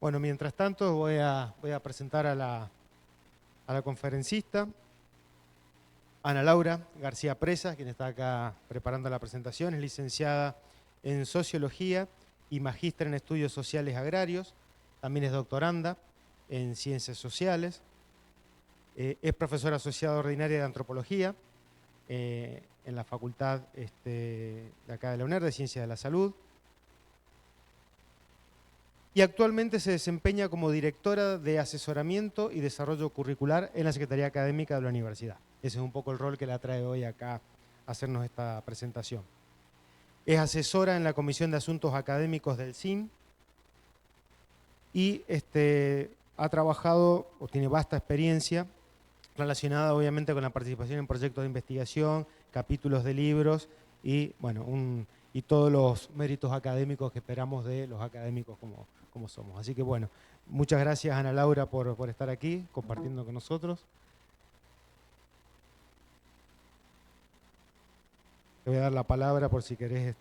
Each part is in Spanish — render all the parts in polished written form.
Bueno, mientras tanto voy a presentar a la conferencista, Ana Laura García Presa, quien está acá preparando la presentación. Es licenciada en Sociología y magíster en Estudios Sociales Agrarios. También es doctoranda en Ciencias Sociales. Es profesora asociada ordinaria de Antropología en la Facultad de acá de la UNER de Ciencias de la Salud. Y actualmente se desempeña como directora de asesoramiento y desarrollo curricular en la Secretaría Académica de la Universidad. Ese es un poco el rol que la trae hoy acá a hacernos esta presentación. Es asesora en la Comisión de Asuntos Académicos del CIN y ha trabajado o tiene vasta experiencia relacionada obviamente con la participación en proyectos de investigación, capítulos de libros y, bueno, y todos los méritos académicos que esperamos de los académicos como somos. Así que, bueno, muchas gracias, Ana Laura, por estar aquí compartiendo con nosotros. Te voy a dar la palabra por si querés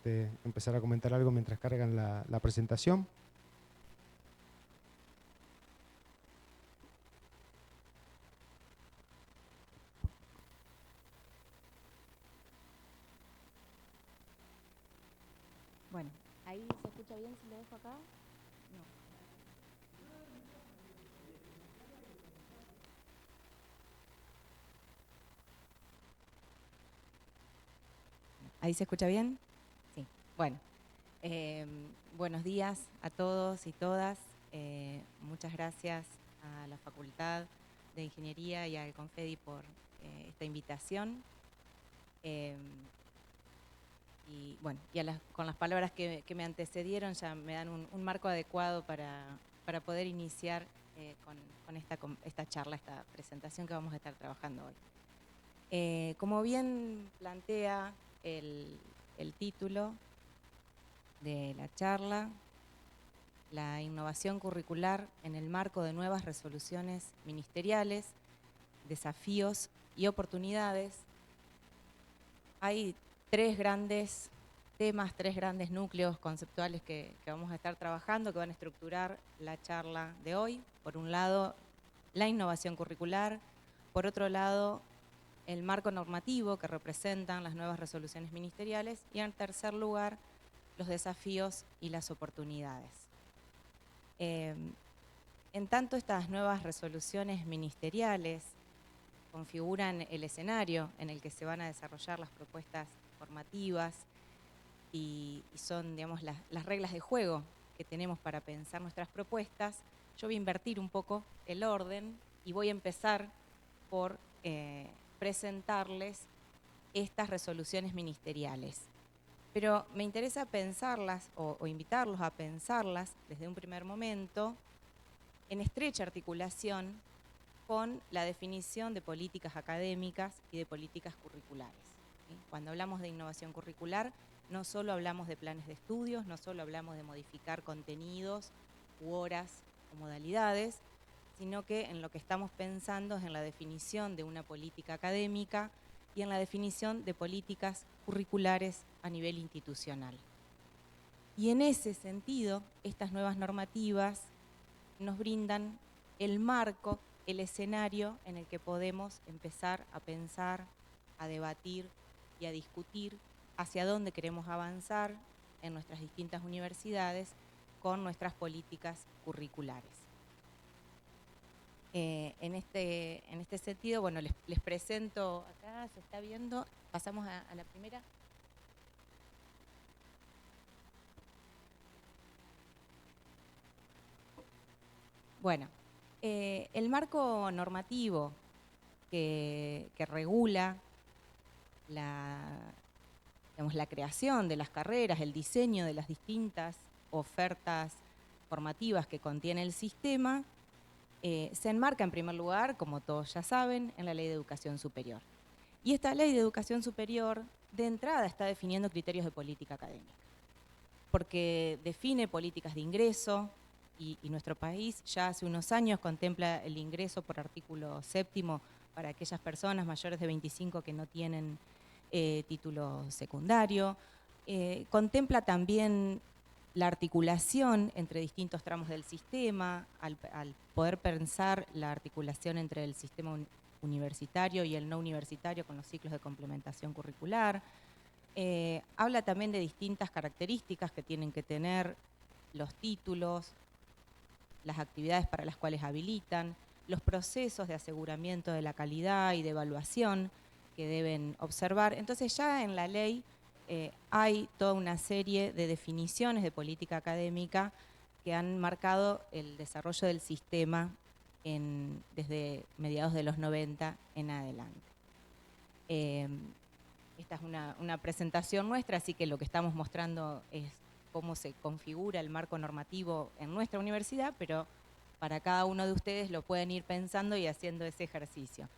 empezar a comentar algo mientras cargan la presentación. Bueno, ahí se escucha bien si lo dejo acá. No. ¿Ahí se escucha bien? Sí. Bueno, buenos días a todos y todas. Muchas gracias a la Facultad de Ingeniería y al Confedi por esta invitación. Y bueno, con las palabras que me antecedieron ya me dan un marco adecuado para poder iniciar con esta charla, esta presentación que vamos a estar trabajando hoy. Como bien plantea el título de la charla, la innovación curricular en el marco de nuevas resoluciones ministeriales, desafíos y oportunidades. Hay tres grandes temas, tres grandes núcleos conceptuales que vamos a estar trabajando, que van a estructurar la charla de hoy. Por un lado, la innovación curricular. Por otro lado, el marco normativo que representan las nuevas resoluciones ministeriales. Y en tercer lugar, los desafíos y las oportunidades. En tanto, estas nuevas resoluciones ministeriales configuran el escenario en el que se van a desarrollar las propuestas formativas y son, digamos, las reglas de juego que tenemos para pensar nuestras propuestas. Yo voy a invertir un poco el orden y voy a empezar por presentarles estas resoluciones ministeriales. Pero me interesa pensarlas o invitarlos a pensarlas desde un primer momento en estrecha articulación con la definición de políticas académicas y de políticas curriculares. ¿Sí? Cuando hablamos de innovación curricular, no solo hablamos de planes de estudios, no solo hablamos de modificar contenidos u horas o modalidades, sino que en lo que estamos pensando es en la definición de una política académica y en la definición de políticas curriculares a nivel institucional. Y en ese sentido, estas nuevas normativas nos brindan el marco, el escenario en el que podemos empezar a pensar, a debatir y a discutir hacia dónde queremos avanzar en nuestras distintas universidades con nuestras políticas curriculares. En este sentido, bueno, les presento acá, se está viendo, pasamos a la primera. Bueno, el marco normativo que regula la creación de las carreras, el diseño de las distintas ofertas formativas que contiene el sistema, se enmarca en primer lugar, como todos ya saben, en la Ley de Educación Superior. Y esta Ley de Educación Superior, de entrada, está definiendo criterios de política académica, porque define políticas de ingreso, y nuestro país ya hace unos años contempla el ingreso por artículo 7º para aquellas personas mayores de 25 que no tienen título secundario. Contempla también la articulación entre distintos tramos del sistema, al poder pensar la articulación entre el sistema universitario y el no universitario con los ciclos de complementación curricular. Habla también de distintas características que tienen que tener los títulos, las actividades para las cuales habilitan, los procesos de aseguramiento de la calidad y de evaluación que deben observar. Entonces ya en la ley hay toda una serie de definiciones de política académica que han marcado el desarrollo del sistema desde mediados de los 90 en adelante. Esta es una presentación nuestra, así que lo que estamos mostrando es cómo se configura el marco normativo en nuestra universidad, pero para cada uno de ustedes lo pueden ir pensando y haciendo ese ejercicio.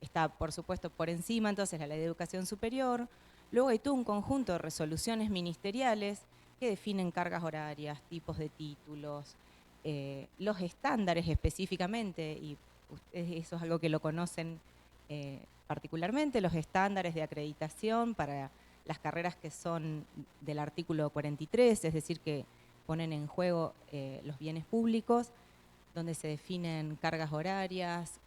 Está, por supuesto, por encima entonces la Ley de Educación Superior. Luego hay todo un conjunto de resoluciones ministeriales que definen cargas horarias, tipos de títulos, los estándares específicamente, y eso es algo que lo conocen particularmente, los estándares de acreditación para las carreras que son del artículo 43, es decir, que ponen en juego los bienes públicos, donde se definen cargas horarias,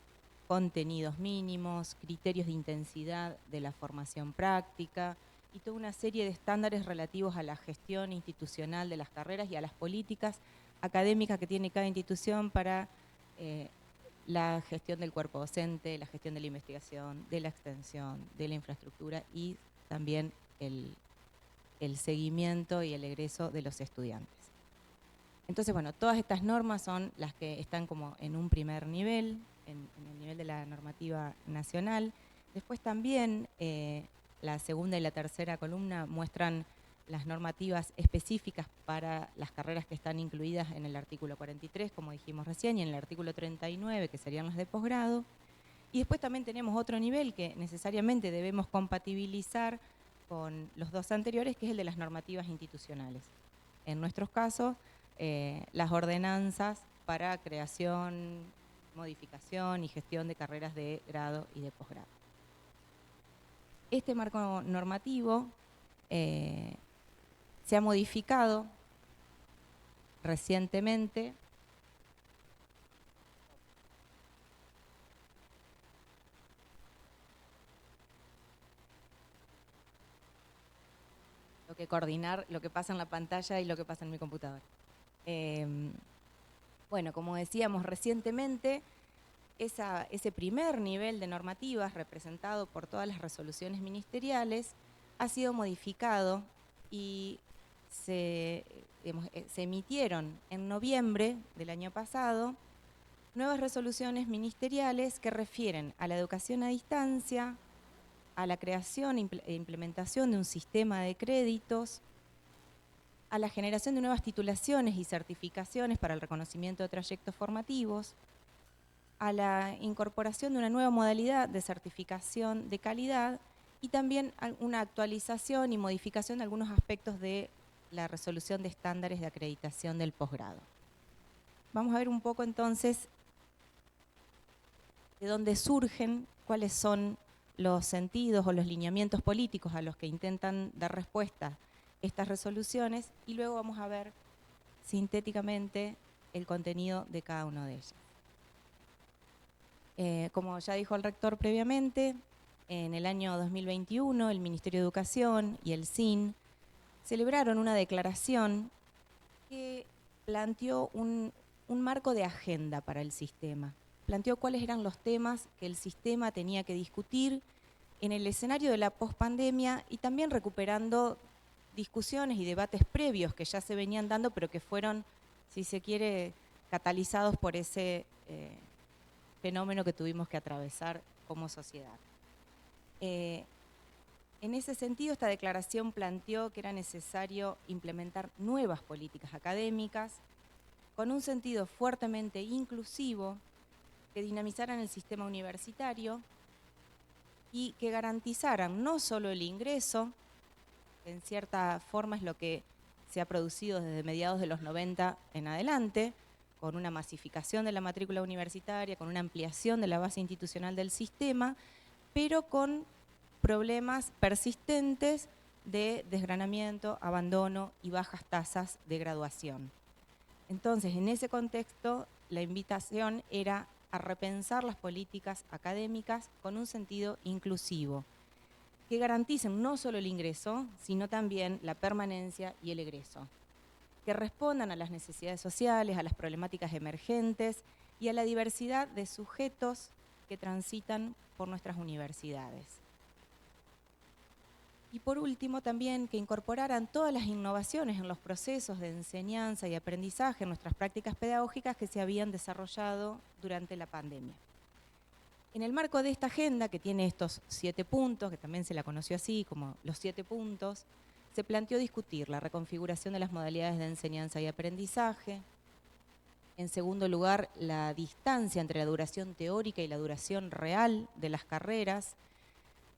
contenidos mínimos, criterios de intensidad de la formación práctica y toda una serie de estándares relativos a la gestión institucional de las carreras y a las políticas académicas que tiene cada institución para la gestión del cuerpo docente, la gestión de la investigación, de la extensión, de la infraestructura y también el seguimiento y el egreso de los estudiantes. Entonces, bueno, todas estas normas son las que están como en un primer nivel, en el nivel de la normativa nacional. Después también la segunda y la tercera columna muestran las normativas específicas para las carreras que están incluidas en el artículo 43, como dijimos recién, y en el artículo 39, que serían las de posgrado. Y después también tenemos otro nivel que necesariamente debemos compatibilizar con los dos anteriores, que es el de las normativas institucionales. En nuestros casos, las ordenanzas para creación, modificación y gestión de carreras de grado y de posgrado. Este marco normativo se ha modificado recientemente que coordinar lo que pasa en la pantalla y lo que pasa en mi computadora. Bueno, como decíamos recientemente, ese primer nivel de normativas representado por todas las resoluciones ministeriales ha sido modificado y se emitieron en noviembre del año pasado nuevas resoluciones ministeriales que refieren a la educación a distancia, a la creación e implementación de un sistema de créditos, a la generación de nuevas titulaciones y certificaciones para el reconocimiento de trayectos formativos, a la incorporación de una nueva modalidad de certificación de calidad y también una actualización y modificación de algunos aspectos de la resolución de estándares de acreditación del posgrado. Vamos a ver un poco entonces de dónde surgen, cuáles son los sentidos o los lineamientos políticos a los que intentan dar respuesta estas resoluciones y luego vamos a ver sintéticamente el contenido de cada una de ellas. Como ya dijo el rector previamente, en el año 2021 el Ministerio de Educación y el SIN celebraron una declaración que planteó un marco de agenda para el sistema. Planteó cuáles eran los temas que el sistema tenía que discutir en el escenario de la pospandemia y también recuperando discusiones y debates previos que ya se venían dando, pero que fueron, si se quiere, catalizados por ese fenómeno que tuvimos que atravesar como sociedad. En ese sentido, esta declaración planteó que era necesario implementar nuevas políticas académicas con un sentido fuertemente inclusivo que dinamizaran el sistema universitario y que garantizaran no solo el ingreso, que en cierta forma es lo que se ha producido desde mediados de los 90 en adelante, con una masificación de la matrícula universitaria, con una ampliación de la base institucional del sistema, pero con problemas persistentes de desgranamiento, abandono y bajas tasas de graduación. Entonces, en ese contexto, la invitación era a repensar las políticas académicas con un sentido inclusivo, que garanticen no solo el ingreso, sino también la permanencia y el egreso, que respondan a las necesidades sociales, a las problemáticas emergentes y a la diversidad de sujetos que transitan por nuestras universidades. Y por último, también que incorporaran todas las innovaciones en los procesos de enseñanza y aprendizaje en nuestras prácticas pedagógicas que se habían desarrollado durante la pandemia. En el marco de esta agenda, que tiene estos 7 puntos, que también se la conoció así como los 7 puntos, se planteó discutir la reconfiguración de las modalidades de enseñanza y aprendizaje. En segundo lugar, la distancia entre la duración teórica y la duración real de las carreras.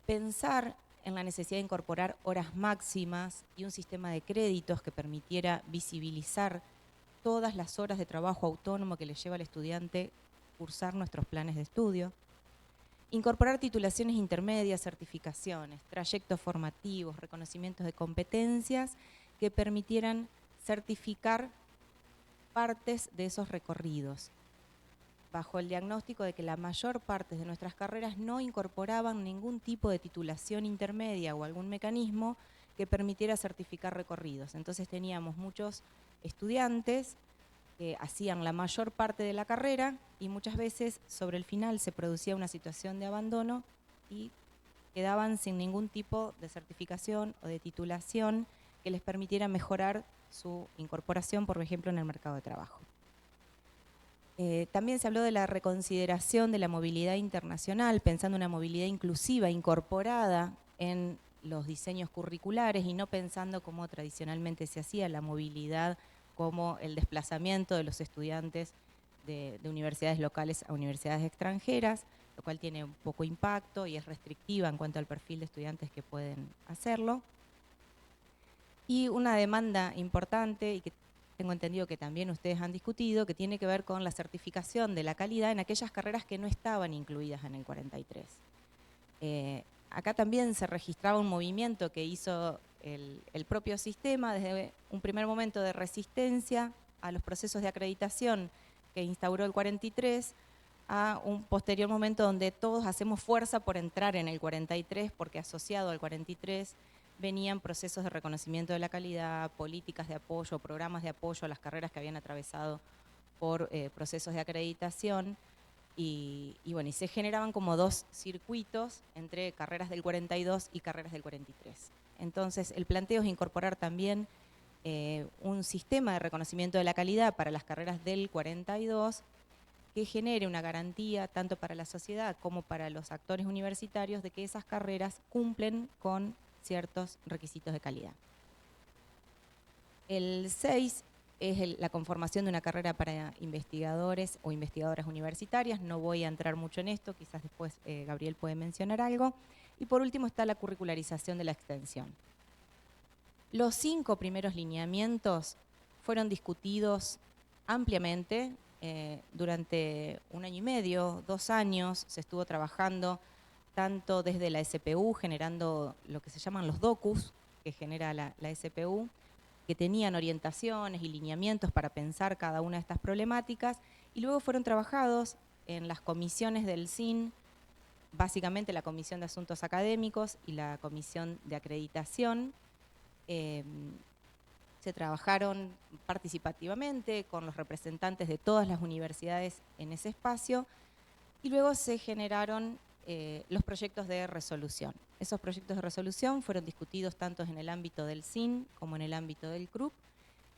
Pensar en la necesidad de incorporar horas máximas y un sistema de créditos que permitiera visibilizar todas las horas de trabajo autónomo que le lleva al estudiante cursar nuestros planes de estudio. Incorporar titulaciones intermedias, certificaciones, trayectos formativos, reconocimientos de competencias que permitieran certificar partes de esos recorridos, bajo el diagnóstico de que la mayor parte de nuestras carreras no incorporaban ningún tipo de titulación intermedia o algún mecanismo que permitiera certificar recorridos. Entonces teníamos muchos estudiantes que hacían la mayor parte de la carrera y muchas veces sobre el final se producía una situación de abandono y quedaban sin ningún tipo de certificación o de titulación que les permitiera mejorar su incorporación, por ejemplo, en el mercado de trabajo. También se habló de la reconsideración de la movilidad internacional, pensando en una movilidad inclusiva, incorporada en los diseños curriculares y no pensando como tradicionalmente se hacía la movilidad como el desplazamiento de los estudiantes de universidades locales a universidades extranjeras, lo cual tiene poco impacto y es restrictiva en cuanto al perfil de estudiantes que pueden hacerlo. Y una demanda importante y que tengo entendido que también ustedes han discutido, que tiene que ver con la certificación de la calidad en aquellas carreras que no estaban incluidas en el 43. Acá también se registraba un movimiento que hizo el propio sistema desde un primer momento de resistencia a los procesos de acreditación que instauró el 43 a un posterior momento donde todos hacemos fuerza por entrar en el 43 porque asociado al 43 venían procesos de reconocimiento de la calidad, políticas de apoyo, programas de apoyo a las carreras que habían atravesado por procesos de acreditación y bueno, y se generaban como 2 circuitos entre carreras del 42 y carreras del 43. Entonces, el planteo es incorporar también un sistema de reconocimiento de la calidad para las carreras del 42 que genere una garantía tanto para la sociedad como para los actores universitarios de que esas carreras cumplen con ciertos requisitos de calidad. El 6 es la conformación de una carrera para investigadores o investigadoras universitarias. No voy a entrar mucho en esto, quizás después Gabriel puede mencionar algo. Y por último está la curricularización de la extensión. Los 5 primeros lineamientos fueron discutidos ampliamente durante 1 año y medio, 2 años, se estuvo trabajando tanto desde la SPU, generando lo que se llaman los docus, que genera la SPU, que tenían orientaciones y lineamientos para pensar cada una de estas problemáticas, y luego fueron trabajados en las comisiones del CIN, básicamente la Comisión de Asuntos Académicos y la Comisión de Acreditación. Se trabajaron participativamente con los representantes de todas las universidades en ese espacio, y luego se generaron los proyectos de resolución. Esos proyectos de resolución fueron discutidos tanto en el ámbito del CIN como en el ámbito del CRUP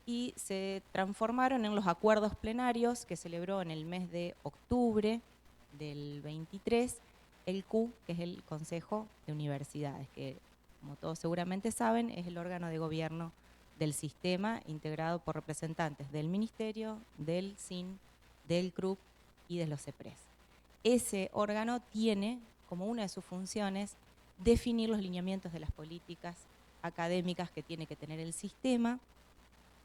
y se transformaron en los acuerdos plenarios que celebró en el mes de octubre del 23 el Q, que es el Consejo de Universidades, que como todos seguramente saben es el órgano de gobierno del sistema integrado por representantes del Ministerio, del CIN, del CRUP y de los CEPRES. Ese órgano tiene como una de sus funciones definir los lineamientos de las políticas académicas que tiene que tener el sistema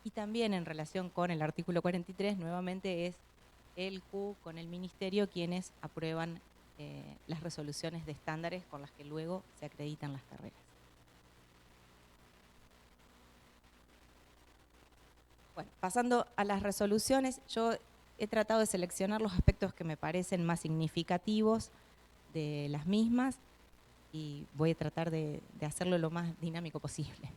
y también en relación con el artículo 43, nuevamente es el Q con el Ministerio quienes aprueban las resoluciones de estándares con las que luego se acreditan las carreras. Bueno, pasando a las resoluciones, yo he tratado de seleccionar los aspectos que me parecen más significativos de las mismas y voy a tratar de hacerlo lo más dinámico posible.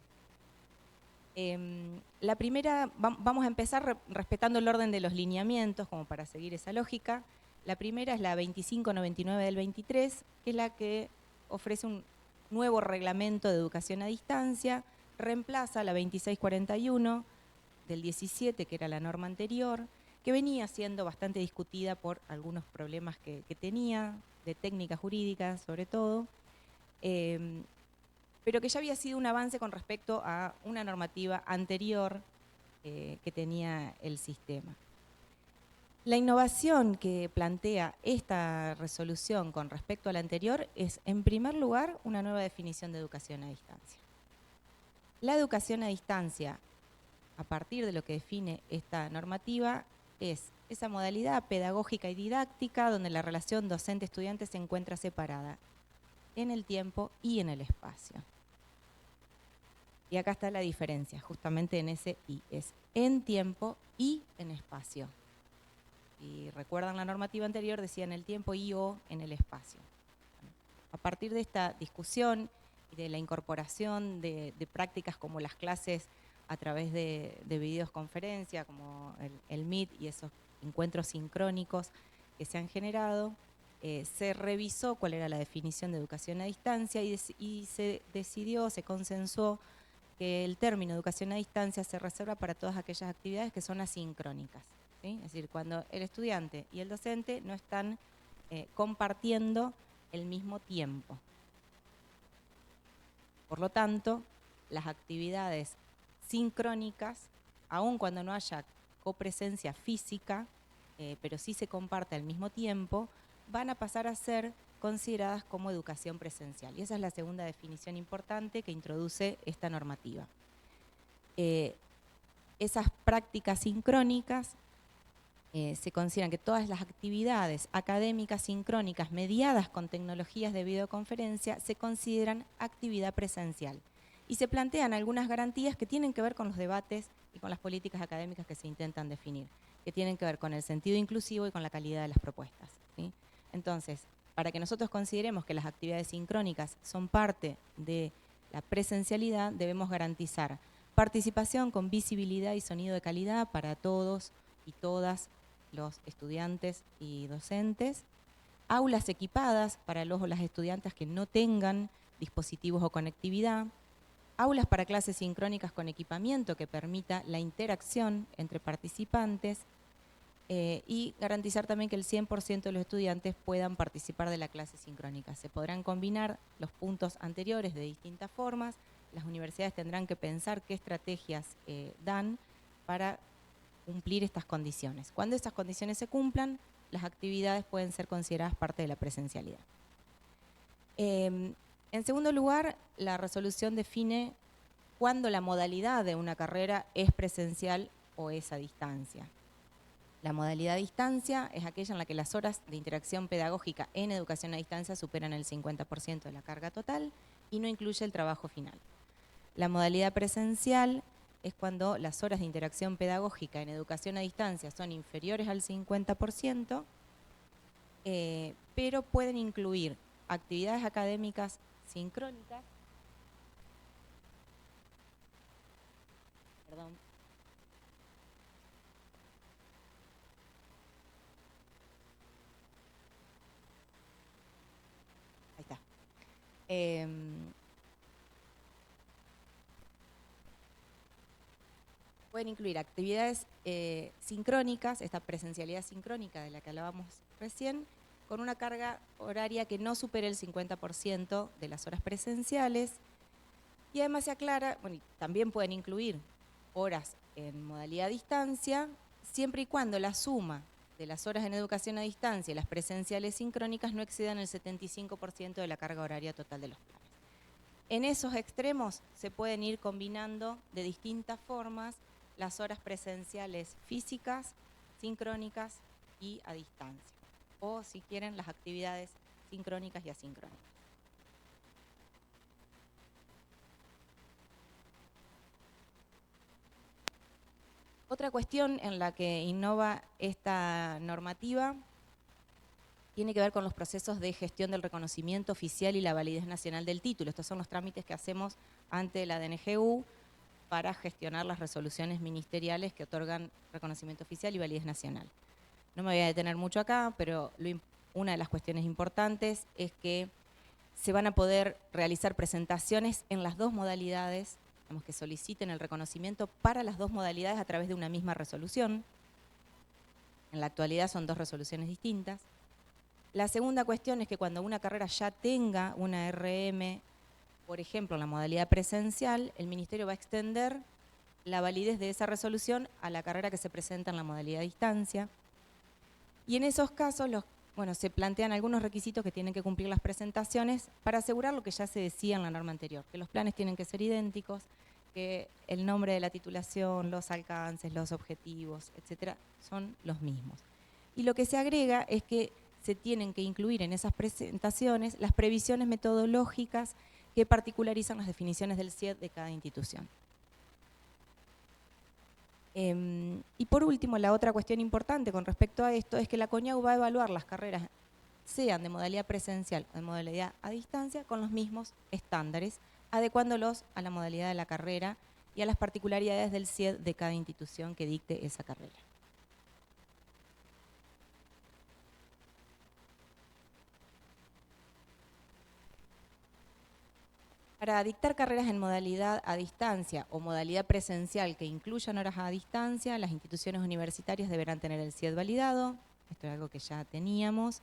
La primera, vamos a empezar respetando el orden de los lineamientos, como para seguir esa lógica. La primera es la 2599 del 23, que es la que ofrece un nuevo reglamento de educación a distancia, reemplaza la 2641 del 17, que era la norma anterior, que venía siendo bastante discutida por algunos problemas que tenía, de técnica jurídica sobre todo, pero que ya había sido un avance con respecto a una normativa anterior que tenía el sistema. La innovación que plantea esta resolución con respecto a la anterior es, en primer lugar, una nueva definición de educación a distancia. La educación a distancia, a partir de lo que define esta normativa, es esa modalidad pedagógica y didáctica donde la relación docente-estudiante se encuentra separada en el tiempo y en el espacio. Y acá está la diferencia, justamente en ese "y", es en tiempo y en espacio. Y recuerdan la normativa anterior, decía en el tiempo y o en el espacio. A partir de esta discusión y de la incorporación de prácticas como las clases a través de videoconferencia, como el Meet y esos encuentros sincrónicos que se han generado, se revisó cuál era la definición de educación a distancia y se decidió, se consensuó que el término educación a distancia se reserva para todas aquellas actividades que son asincrónicas, ¿sí? Es decir, cuando el estudiante y el docente no están compartiendo el mismo tiempo. Por lo tanto, las actividades sincrónicas, aun cuando no haya copresencia física, pero sí se comparte al mismo tiempo, van a pasar a ser consideradas como educación presencial. Y esa es la segunda definición importante que introduce esta normativa. Esas prácticas sincrónicas se consideran que todas las actividades académicas sincrónicas mediadas con tecnologías de videoconferencia se consideran actividad presencial. Y se plantean algunas garantías que tienen que ver con los debates y con las políticas académicas que se intentan definir, que tienen que ver con el sentido inclusivo y con la calidad de las propuestas, ¿sí? Entonces, para que nosotros consideremos que las actividades sincrónicas son parte de la presencialidad, debemos garantizar participación con visibilidad y sonido de calidad para todos y todas los estudiantes y docentes, aulas equipadas para los o las estudiantes que no tengan dispositivos o conectividad, aulas para clases sincrónicas con equipamiento que permita la interacción entre participantes y garantizar también que el 100% de los estudiantes puedan participar de la clase sincrónica. Se podrán combinar los puntos anteriores de distintas formas, las universidades tendrán que pensar qué estrategias dan para cumplir estas condiciones. Cuando estas condiciones se cumplan, las actividades pueden ser consideradas parte de la presencialidad. En segundo lugar, la resolución define cuándo la modalidad de una carrera es presencial o es a distancia. La modalidad a distancia es aquella en la que las horas de interacción pedagógica en educación a distancia superan el 50% de la carga total y no incluye el trabajo final. La modalidad presencial es cuando las horas de interacción pedagógica en educación a distancia son inferiores al 50%, pero pueden incluir actividades académicas sincrónicas, perdón, ahí está. Pueden incluir actividades sincrónicas, esta presencialidad sincrónica de la que hablábamos recién, con una carga horaria que no supere el 50% de las horas presenciales. Y además se aclara, bueno, y también pueden incluir horas en modalidad a distancia, siempre y cuando la suma de las horas en educación a distancia y las presenciales sincrónicas no excedan el 75% de la carga horaria total de los planes. En esos extremos se pueden ir combinando de distintas formas las horas presenciales físicas, sincrónicas y a distancia. O, si quieren, las actividades sincrónicas y asincrónicas. Otra cuestión en la que innova esta normativa tiene que ver con los procesos de gestión del reconocimiento oficial y la validez nacional del título. Estos son los trámites que hacemos ante la DNGU para gestionar las resoluciones ministeriales que otorgan reconocimiento oficial y validez nacional. No me voy a detener mucho acá, pero una de las cuestiones importantes es que se van a poder realizar presentaciones en las dos modalidades, que soliciten el reconocimiento para las dos modalidades a través de una misma resolución. En la actualidad son dos resoluciones distintas. La segunda cuestión es que cuando una carrera ya tenga una RM, por ejemplo, en la modalidad presencial, el Ministerio va a extender la validez de esa resolución a la carrera que se presenta en la modalidad a distancia. Y en esos casos se plantean algunos requisitos que tienen que cumplir las presentaciones para asegurar lo que ya se decía en la norma anterior, que los planes tienen que ser idénticos, que el nombre de la titulación, los alcances, los objetivos, etcétera, son los mismos. Y lo que se agrega es que se tienen que incluir en esas presentaciones las previsiones metodológicas que particularizan las definiciones del CIED de cada institución. Y por último, la otra cuestión importante con respecto a esto es que la CONIAU va a evaluar las carreras, sean de modalidad presencial o de modalidad a distancia, con los mismos estándares, adecuándolos a la modalidad de la carrera y a las particularidades del CIED de cada institución que dicte esa carrera. Para dictar carreras en modalidad a distancia o modalidad presencial que incluyan horas a distancia, las instituciones universitarias deberán tener el CIED validado. Esto es algo que ya teníamos.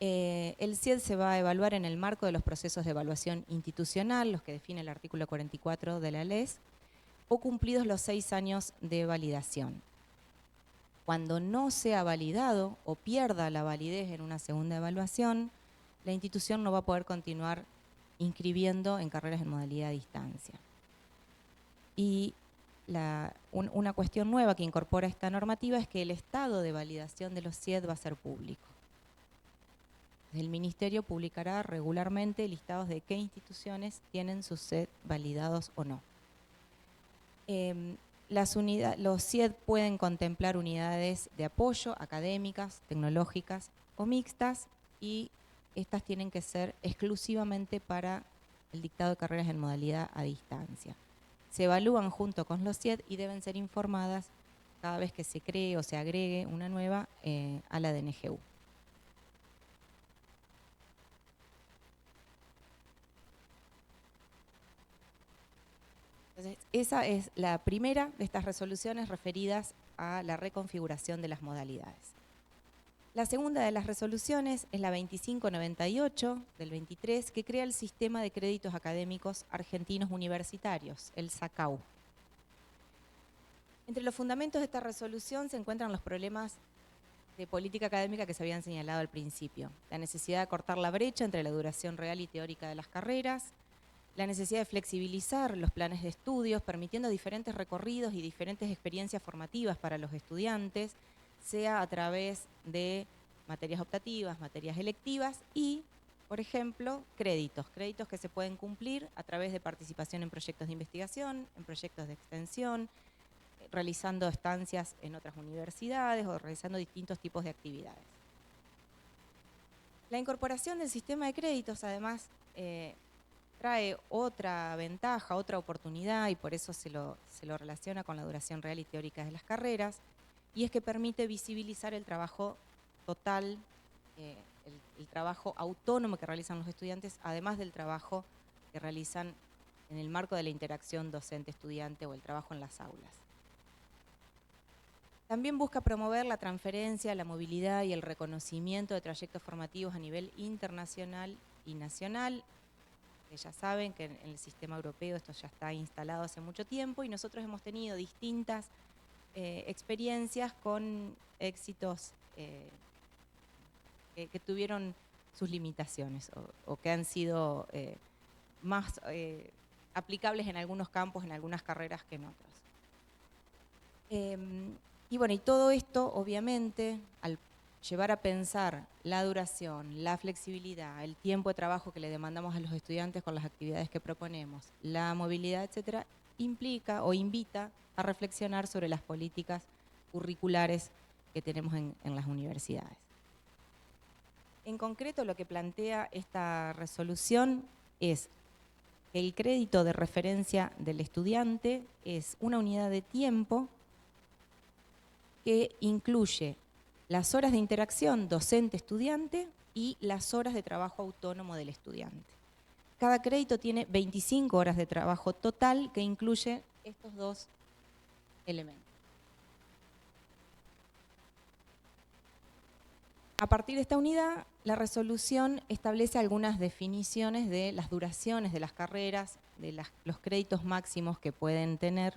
El CIED se va a evaluar en el marco de los procesos de evaluación institucional, los que define el artículo 44 de la LES, o cumplidos los 6 años de validación. Cuando no sea validado o pierda la validez en una segunda evaluación, la institución no va a poder continuar inscribiendo en carreras en modalidad a distancia. Y una cuestión nueva que incorpora esta normativa es que el estado de validación de los CIED va a ser público. El Ministerio publicará regularmente listados de qué instituciones tienen sus CIED validados o no. Los CIED pueden contemplar unidades de apoyo académicas, tecnológicas o mixtas, y estas tienen que ser exclusivamente para el dictado de carreras en modalidad a distancia. Se evalúan junto con los CIED y deben ser informadas cada vez que se cree o se agregue una nueva a la DNGU. Entonces, esa es la primera de estas resoluciones referidas a la reconfiguración de las modalidades. La segunda de las resoluciones es la 2598 del 23, que crea el Sistema de Créditos Académicos Argentinos Universitarios, el SACAU. Entre los fundamentos de esta resolución se encuentran los problemas de política académica que se habían señalado al principio. La necesidad de cortar la brecha entre la duración real y teórica de las carreras, la necesidad de flexibilizar los planes de estudios, permitiendo diferentes recorridos y diferentes experiencias formativas para los estudiantes, sea a través de materias optativas, materias electivas y, por ejemplo, créditos que se pueden cumplir a través de participación en proyectos de investigación, en proyectos de extensión, realizando estancias en otras universidades o realizando distintos tipos de actividades. La incorporación del sistema de créditos, además, trae otra ventaja, otra oportunidad, y por eso se lo relaciona con la duración real y teórica de las carreras, y es que permite visibilizar el trabajo total, el trabajo autónomo que realizan los estudiantes, además del trabajo que realizan en el marco de la interacción docente-estudiante o el trabajo en las aulas. También busca promover la transferencia, la movilidad y el reconocimiento de trayectos formativos a nivel internacional y nacional. Ya saben que en el sistema europeo esto ya está instalado hace mucho tiempo y nosotros hemos tenido distintas experiencias con éxitos que tuvieron sus limitaciones o que han sido más aplicables en algunos campos, en algunas carreras que en otros. Y bueno, y todo esto, obviamente, al llevar a pensar la duración, la flexibilidad, el tiempo de trabajo que le demandamos a los estudiantes con las actividades que proponemos, la movilidad, etcétera, implica o invita a reflexionar sobre las políticas curriculares que tenemos en las universidades. En concreto, lo que plantea esta resolución es que el crédito de referencia del estudiante es una unidad de tiempo que incluye las horas de interacción docente-estudiante y las horas de trabajo autónomo del estudiante. Cada crédito tiene 25 horas de trabajo total que incluye estos dos elementos. A partir de esta unidad, la resolución establece algunas definiciones de las duraciones de las carreras, de los créditos máximos que pueden tener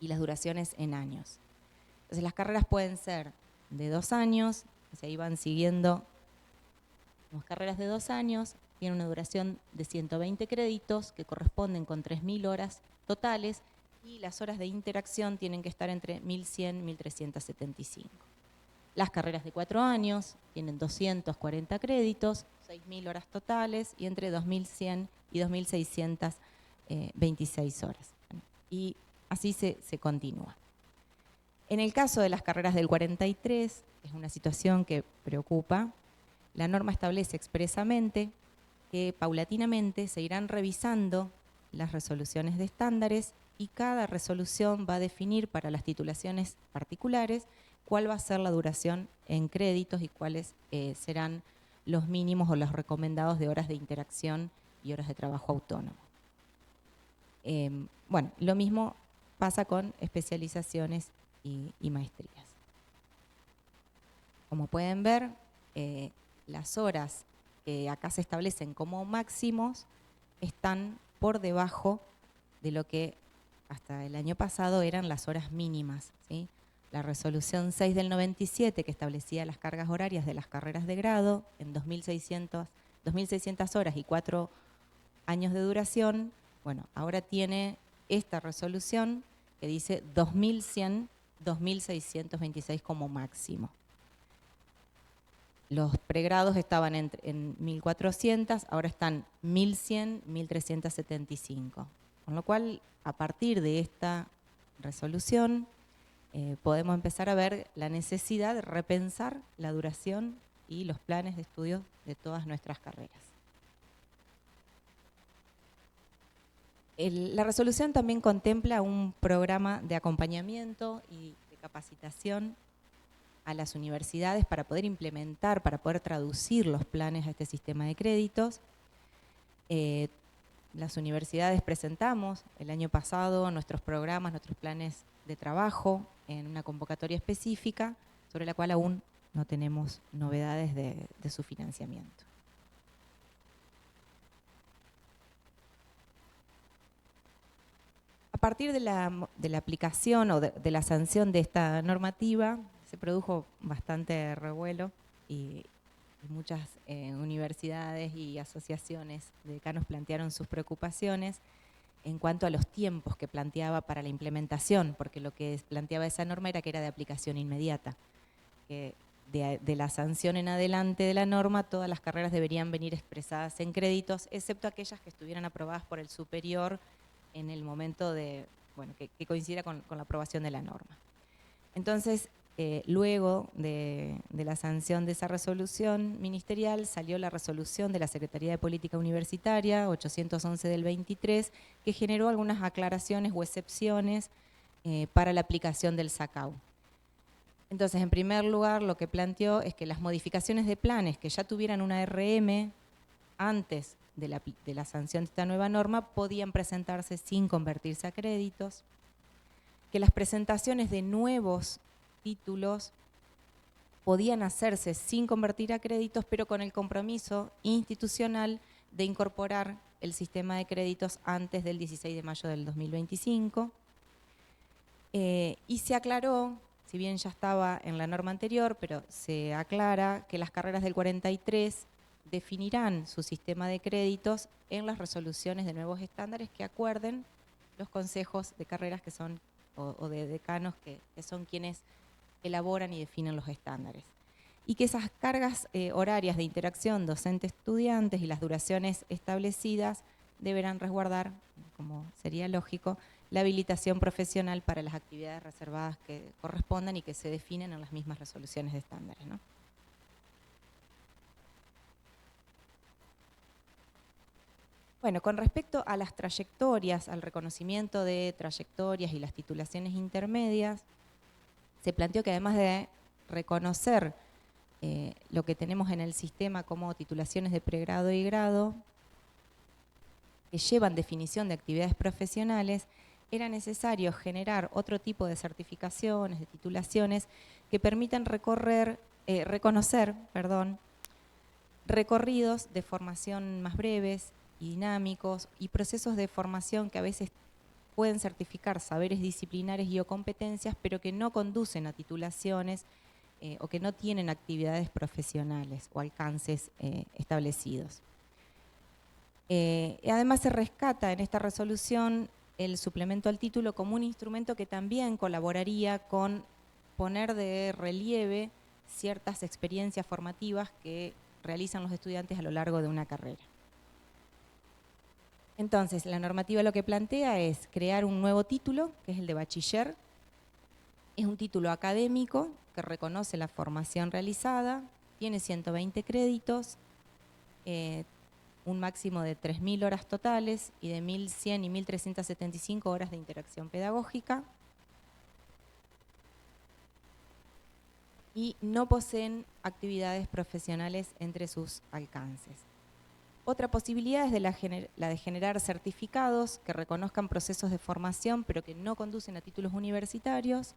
y las duraciones en años. Entonces, las carreras pueden ser de 2 años, se iban siguiendo las carreras de 2 años, tienen una duración de 120 créditos que corresponden con 3.000 horas totales y las horas de interacción tienen que estar entre 1.100 y 1.375. Las carreras de 4 años tienen 240 créditos, 6.000 horas totales y entre 2.100 y 2.626 horas. Y así se continúa. En el caso de las carreras del 43, es una situación que preocupa, la norma establece expresamente que paulatinamente se irán revisando las resoluciones de estándares y cada resolución va a definir para las titulaciones particulares cuál va a ser la duración en créditos y cuáles serán los mínimos o los recomendados de horas de interacción y horas de trabajo autónomo. Bueno, lo mismo pasa con especializaciones y maestrías. Como pueden ver, las horas que acá se establecen como máximos están por debajo de lo que hasta el año pasado eran las horas mínimas, ¿sí? La resolución 6 del 97, que establecía las cargas horarias de las carreras de grado en 2.600 horas y 4 años de duración, bueno, ahora tiene esta resolución que dice 2.100, 2.626 como máximo. Los pregrados estaban en 1.400, ahora están 1.100, 1.375. Con lo cual, a partir de esta resolución, podemos empezar a ver la necesidad de repensar la duración y los planes de estudio de todas nuestras carreras. La resolución también contempla un programa de acompañamiento y de capacitación a las universidades para poder implementar, para poder traducir los planes a este sistema de créditos. Las universidades presentamos el año pasado nuestros programas, nuestros planes de trabajo en una convocatoria específica sobre la cual aún no tenemos novedades de su financiamiento. A partir de la aplicación o de la sanción de esta normativa, se produjo bastante revuelo y muchas universidades y asociaciones de decanos plantearon sus preocupaciones en cuanto a los tiempos que planteaba para la implementación, porque lo que planteaba esa norma era que era de aplicación inmediata, que de la sanción en adelante de la norma todas las carreras deberían venir expresadas en créditos, excepto aquellas que estuvieran aprobadas por el superior en el momento de, bueno, que coincida con la aprobación de la norma. Entonces, luego de la sanción de esa resolución ministerial, salió la resolución de la Secretaría de Política Universitaria, 811 del 23, que generó algunas aclaraciones o excepciones para la aplicación del SACAU. Entonces, en primer lugar, lo que planteó es que las modificaciones de planes que ya tuvieran una RM antes de la sanción de esta nueva norma podían presentarse sin convertirse a créditos, que las presentaciones de nuevos títulos podían hacerse sin convertir a créditos, pero con el compromiso institucional de incorporar el sistema de créditos antes del 16 de mayo del 2025. Y se aclaró, si bien ya estaba en la norma anterior, pero se aclara que las carreras del 43 definirán su sistema de créditos en las resoluciones de nuevos estándares que acuerden los consejos de carreras que son, o de decanos que son quienes elaboran y definen los estándares. Y que esas cargas horarias de interacción docente-estudiantes y las duraciones establecidas deberán resguardar, como como sería lógico, la habilitación profesional para las actividades reservadas que correspondan y que se definen en las mismas resoluciones de estándares, ¿no? Bueno, con respecto a las trayectorias, al reconocimiento de trayectorias y las titulaciones intermedias, se planteó que además de reconocer lo que tenemos en el sistema como titulaciones de pregrado y grado, que llevan definición de actividades profesionales, era necesario generar otro tipo de certificaciones, de titulaciones, que permitan reconocer recorridos de formación más breves y dinámicos y procesos de formación que a veces pueden certificar saberes disciplinares y o competencias, pero que no conducen a titulaciones o que no tienen actividades profesionales o alcances establecidos. Además se rescata en esta resolución el suplemento al título como un instrumento que también colaboraría con poner de relieve ciertas experiencias formativas que realizan los estudiantes a lo largo de una carrera. Entonces, la normativa lo que plantea es crear un nuevo título, que es el de bachiller. Es un título académico que reconoce la formación realizada, tiene 120 créditos, un máximo de 3.000 horas totales y de 1.100 y 1.375 horas de interacción pedagógica. Y no poseen actividades profesionales entre sus alcances. Otra posibilidad es la de generar certificados que reconozcan procesos de formación pero que no conducen a títulos universitarios.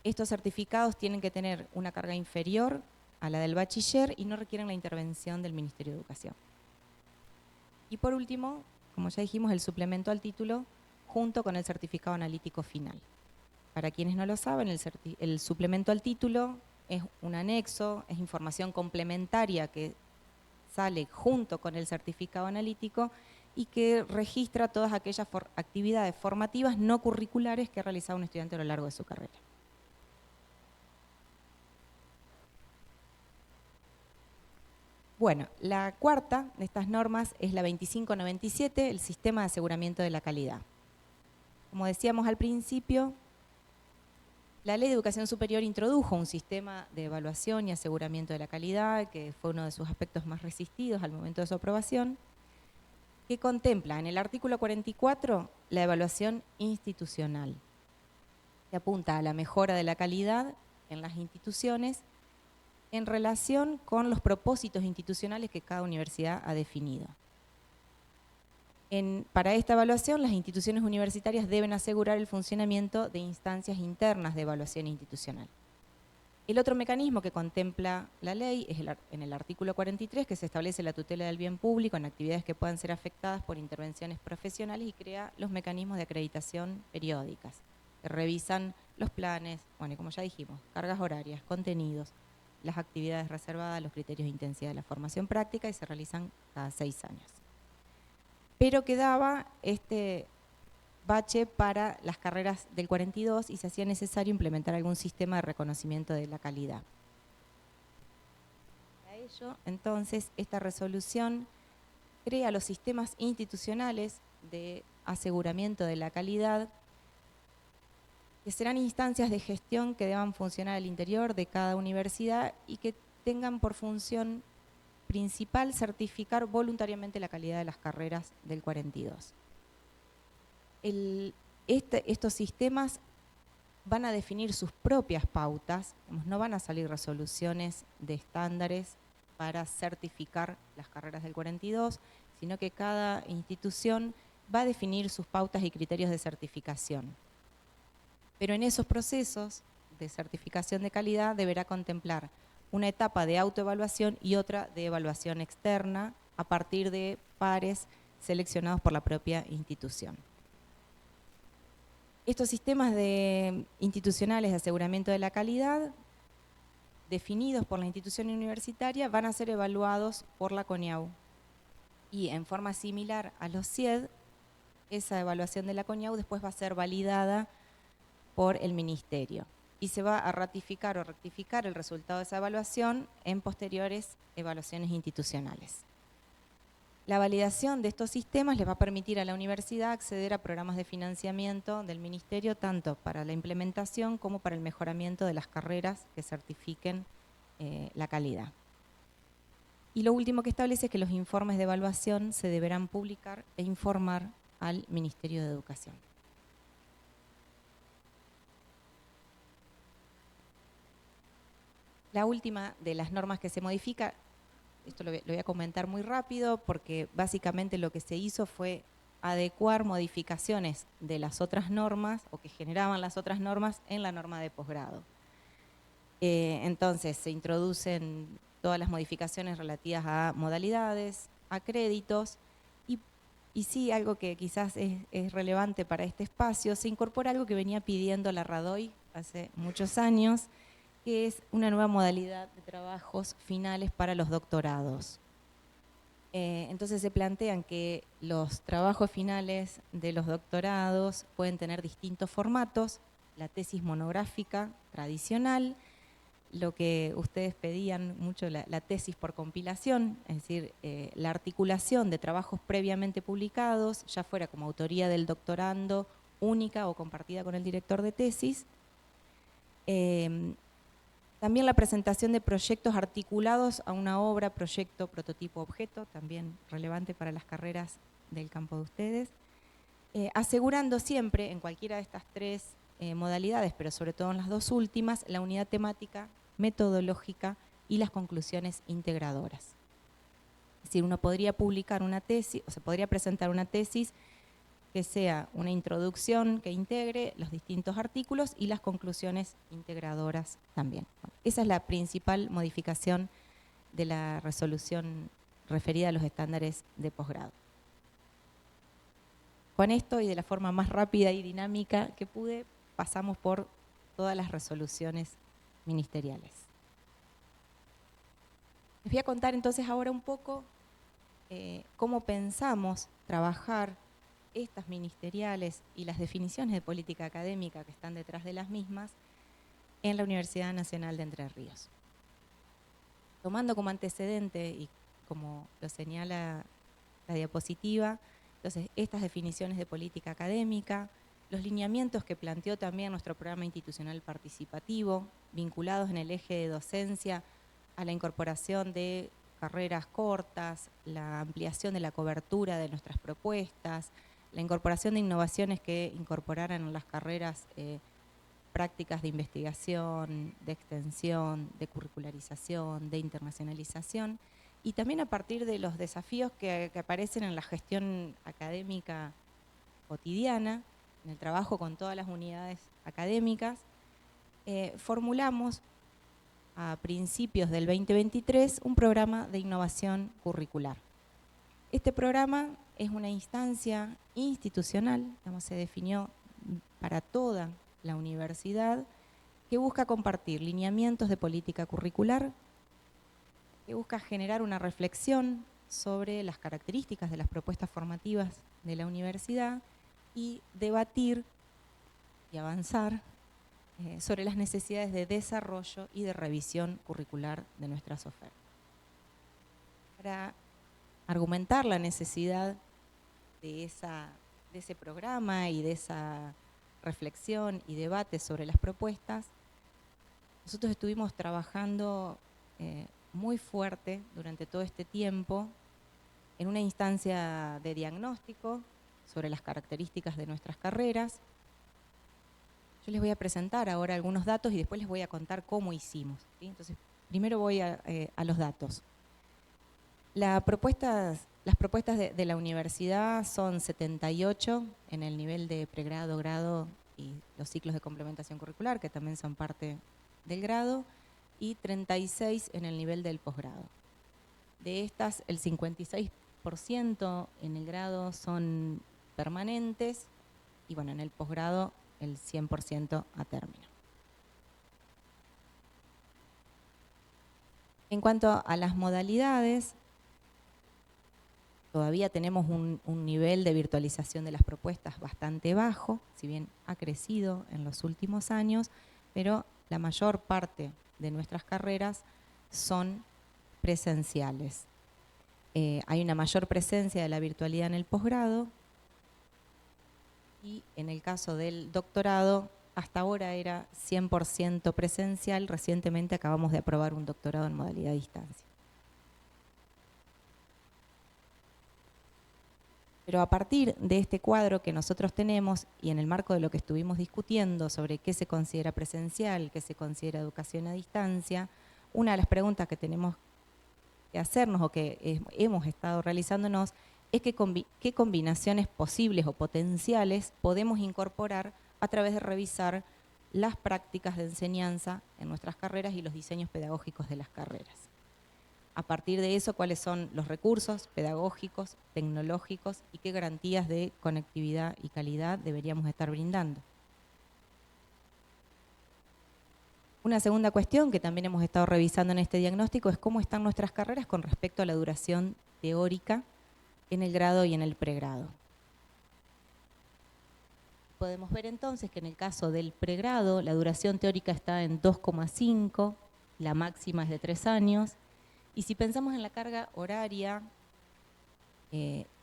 Estos certificados tienen que tener una carga inferior a la del bachiller y no requieren la intervención del Ministerio de Educación. Y por último, como ya dijimos, el suplemento al título junto con el certificado analítico final. Para quienes no lo saben, el suplemento al título es un anexo, es información complementaria que sale junto con el certificado analítico y que registra todas aquellas actividades formativas no curriculares que ha realizado un estudiante a lo largo de su carrera. Bueno, la cuarta de estas normas es la 2597, el sistema de aseguramiento de la calidad. Como decíamos al principio, la Ley de Educación Superior introdujo un sistema de evaluación y aseguramiento de la calidad, que fue uno de sus aspectos más resistidos al momento de su aprobación, que contempla en el artículo 44 la evaluación institucional, que apunta a la mejora de la calidad en las instituciones en relación con los propósitos institucionales que cada universidad ha definido. Para esta evaluación, las instituciones universitarias deben asegurar el funcionamiento de instancias internas de evaluación institucional. El otro mecanismo que contempla la ley es en el artículo 43, que se establece la tutela del bien público en actividades que puedan ser afectadas por intervenciones profesionales y crea los mecanismos de acreditación periódicas, que revisan los planes, bueno, y como ya dijimos, cargas horarias, contenidos, las actividades reservadas, los criterios de intensidad de la formación práctica y se realizan cada 6 años. Pero quedaba este bache para las carreras del 42 y se hacía necesario implementar algún sistema de reconocimiento de la calidad. Para ello, entonces, esta resolución crea los sistemas institucionales de aseguramiento de la calidad, que serán instancias de gestión que deban funcionar al interior de cada universidad y que tengan por función principal certificar voluntariamente la calidad de las carreras del 42. Estos sistemas van a definir sus propias pautas, no van a salir resoluciones de estándares para certificar las carreras del 42, sino que cada institución va a definir sus pautas y criterios de certificación. Pero en esos procesos de certificación de calidad deberá contemplar una etapa de autoevaluación y otra de evaluación externa a partir de pares seleccionados por la propia institución. Estos sistemas institucionales de aseguramiento de la calidad, definidos por la institución universitaria, van a ser evaluados por la CONIAU. Y en forma similar a los CIED, esa evaluación de la CONIAU después va a ser validada por el Ministerio. Y se va a ratificar o rectificar el resultado de esa evaluación en posteriores evaluaciones institucionales. La validación de estos sistemas les va a permitir a la universidad acceder a programas de financiamiento del Ministerio, tanto para la implementación como para el mejoramiento de las carreras que certifiquen la calidad. Y lo último que establece es que los informes de evaluación se deberán publicar e informar al Ministerio de Educación. La última de las normas que se modifica, esto lo voy a comentar muy rápido porque básicamente lo que se hizo fue adecuar modificaciones de las otras normas o que generaban las otras normas en la norma de posgrado. Entonces se introducen todas las modificaciones relativas a modalidades, a créditos y sí, algo que quizás es relevante para este espacio, se incorpora algo que venía pidiendo la RADOI hace muchos años, que es una nueva modalidad de trabajos finales para los doctorados. Entonces se plantean que los trabajos finales de los doctorados pueden tener distintos formatos, la tesis monográfica tradicional, lo que ustedes pedían mucho, la tesis por compilación, es decir, la articulación de trabajos previamente publicados, ya fuera como autoría del doctorando, única o compartida con el director de tesis. También la presentación de proyectos articulados a una obra, proyecto, prototipo, objeto, también relevante para las carreras del campo de ustedes, asegurando siempre, en cualquiera de estas tres modalidades, pero sobre todo en las dos últimas, la unidad temática, metodológica y las conclusiones integradoras. Es decir, uno podría publicar una tesis, o se podría presentar una tesis que sea una introducción que integre los distintos artículos y las conclusiones integradoras también. Esa es la principal modificación de la resolución referida a los estándares de posgrado. Con esto y de la forma más rápida y dinámica que pude, pasamos por todas las resoluciones ministeriales. Les voy a contar entonces ahora un poco cómo pensamos trabajar estas ministeriales y las definiciones de política académica que están detrás de las mismas en la Universidad Nacional de Entre Ríos. Tomando como antecedente, y como lo señala la diapositiva, entonces estas definiciones de política académica, los lineamientos que planteó también nuestro programa institucional participativo, vinculados en el eje de docencia a la incorporación de carreras cortas, la ampliación de la cobertura de nuestras propuestas, la incorporación de innovaciones que incorporaran en las carreras prácticas de investigación, de extensión, de curricularización, de internacionalización, y también a partir de los desafíos que aparecen en la gestión académica cotidiana, en el trabajo con todas las unidades académicas, formulamos a principios del 2023 un programa de innovación curricular. Este programa es una instancia institucional, digamos, se definió para toda la universidad, que busca compartir lineamientos de política curricular, que busca generar una reflexión sobre las características de las propuestas formativas de la universidad y debatir y avanzar sobre las necesidades de desarrollo y de revisión curricular de nuestras ofertas. Para argumentar la necesidad de ese programa y de esa reflexión y debate sobre las propuestas, nosotros estuvimos trabajando muy fuerte durante todo este tiempo en una instancia de diagnóstico sobre las características de nuestras carreras. Yo les voy a presentar ahora algunos datos y después les voy a contar cómo hicimos, ¿sí? Entonces, primero voy a los datos. Las propuestas de la universidad son 78 en el nivel de pregrado, grado y los ciclos de complementación curricular, que también son parte del grado, y 36 en el nivel del posgrado. De estas, el 56% en el grado son permanentes y bueno, en el posgrado el 100% a término. En cuanto a las modalidades, todavía tenemos un nivel de virtualización de las propuestas bastante bajo, si bien ha crecido en los últimos años, pero la mayor parte de nuestras carreras son presenciales. hay una mayor presencia de la virtualidad en el posgrado y en el caso del doctorado, hasta ahora era 100% presencial. Recientemente acabamos de aprobar un doctorado en modalidad de distancia. Pero a partir de este cuadro que nosotros tenemos y en el marco de lo que estuvimos discutiendo sobre qué se considera presencial, qué se considera educación a distancia, una de las preguntas que tenemos que hacernos o que hemos estado realizándonos es qué combinaciones posibles o potenciales podemos incorporar a través de revisar las prácticas de enseñanza en nuestras carreras y los diseños pedagógicos de las carreras. A partir de eso, cuáles son los recursos pedagógicos, tecnológicos y qué garantías de conectividad y calidad deberíamos estar brindando. Una segunda cuestión que también hemos estado revisando en este diagnóstico es cómo están nuestras carreras con respecto a la duración teórica en el grado y en el pregrado. Podemos ver entonces que en el caso del pregrado la duración teórica está en 2,5, la máxima es de 3 años, y si pensamos en la carga horaria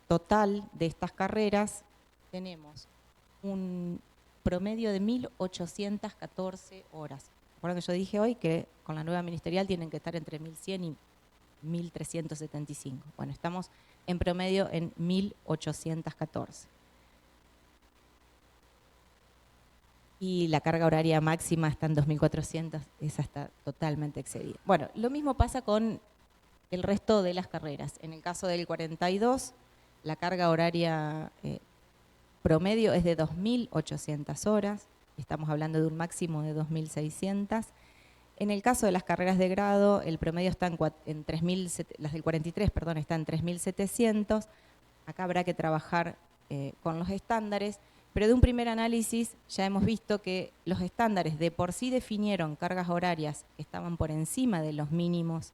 total de estas carreras, tenemos un promedio de 1.814 horas. Recuerden que yo dije hoy que con la nueva ministerial tienen que estar entre 1.100 y 1.375. Bueno, estamos en promedio en 1.814. Y la carga horaria máxima está en 2.400, esa está totalmente excedida. Bueno, lo mismo pasa con el resto de las carreras. En el caso del 42, la carga horaria promedio es de 2.800 horas, estamos hablando de un máximo de 2.600. En el caso de las carreras de grado, el promedio está en 3.000, las del 43, perdón, está en 3.700. Acá habrá que trabajar con los estándares, pero de un primer análisis ya hemos visto que los estándares de por sí definieron cargas horarias que estaban por encima de los mínimos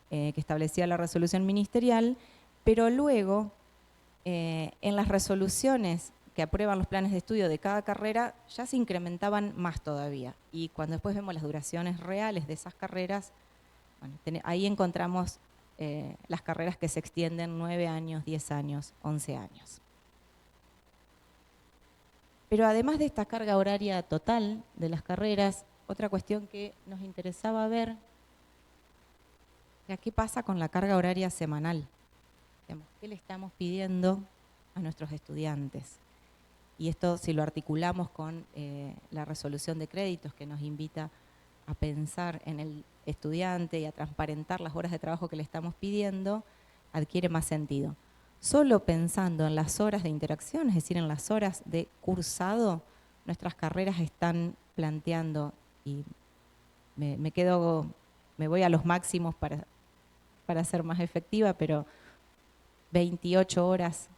que establecía la resolución ministerial, pero luego en las resoluciones que aprueban los planes de estudio de cada carrera ya se incrementaban más todavía. Y cuando después vemos las duraciones reales de esas carreras, bueno, ahí encontramos las carreras que se extienden 9 años, 10 años, 11 años. Pero además de esta carga horaria total de las carreras, otra cuestión que nos interesaba ver era qué pasa con la carga horaria semanal. ¿Qué le estamos pidiendo a nuestros estudiantes? Y esto, si lo articulamos con la resolución de créditos que nos invita a pensar en el estudiante y a transparentar las horas de trabajo que le estamos pidiendo, adquiere más sentido. Solo pensando en las horas de interacción, es decir, en las horas de cursado, nuestras carreras están planteando, y me voy a los máximos para ser más efectiva, pero 28 horas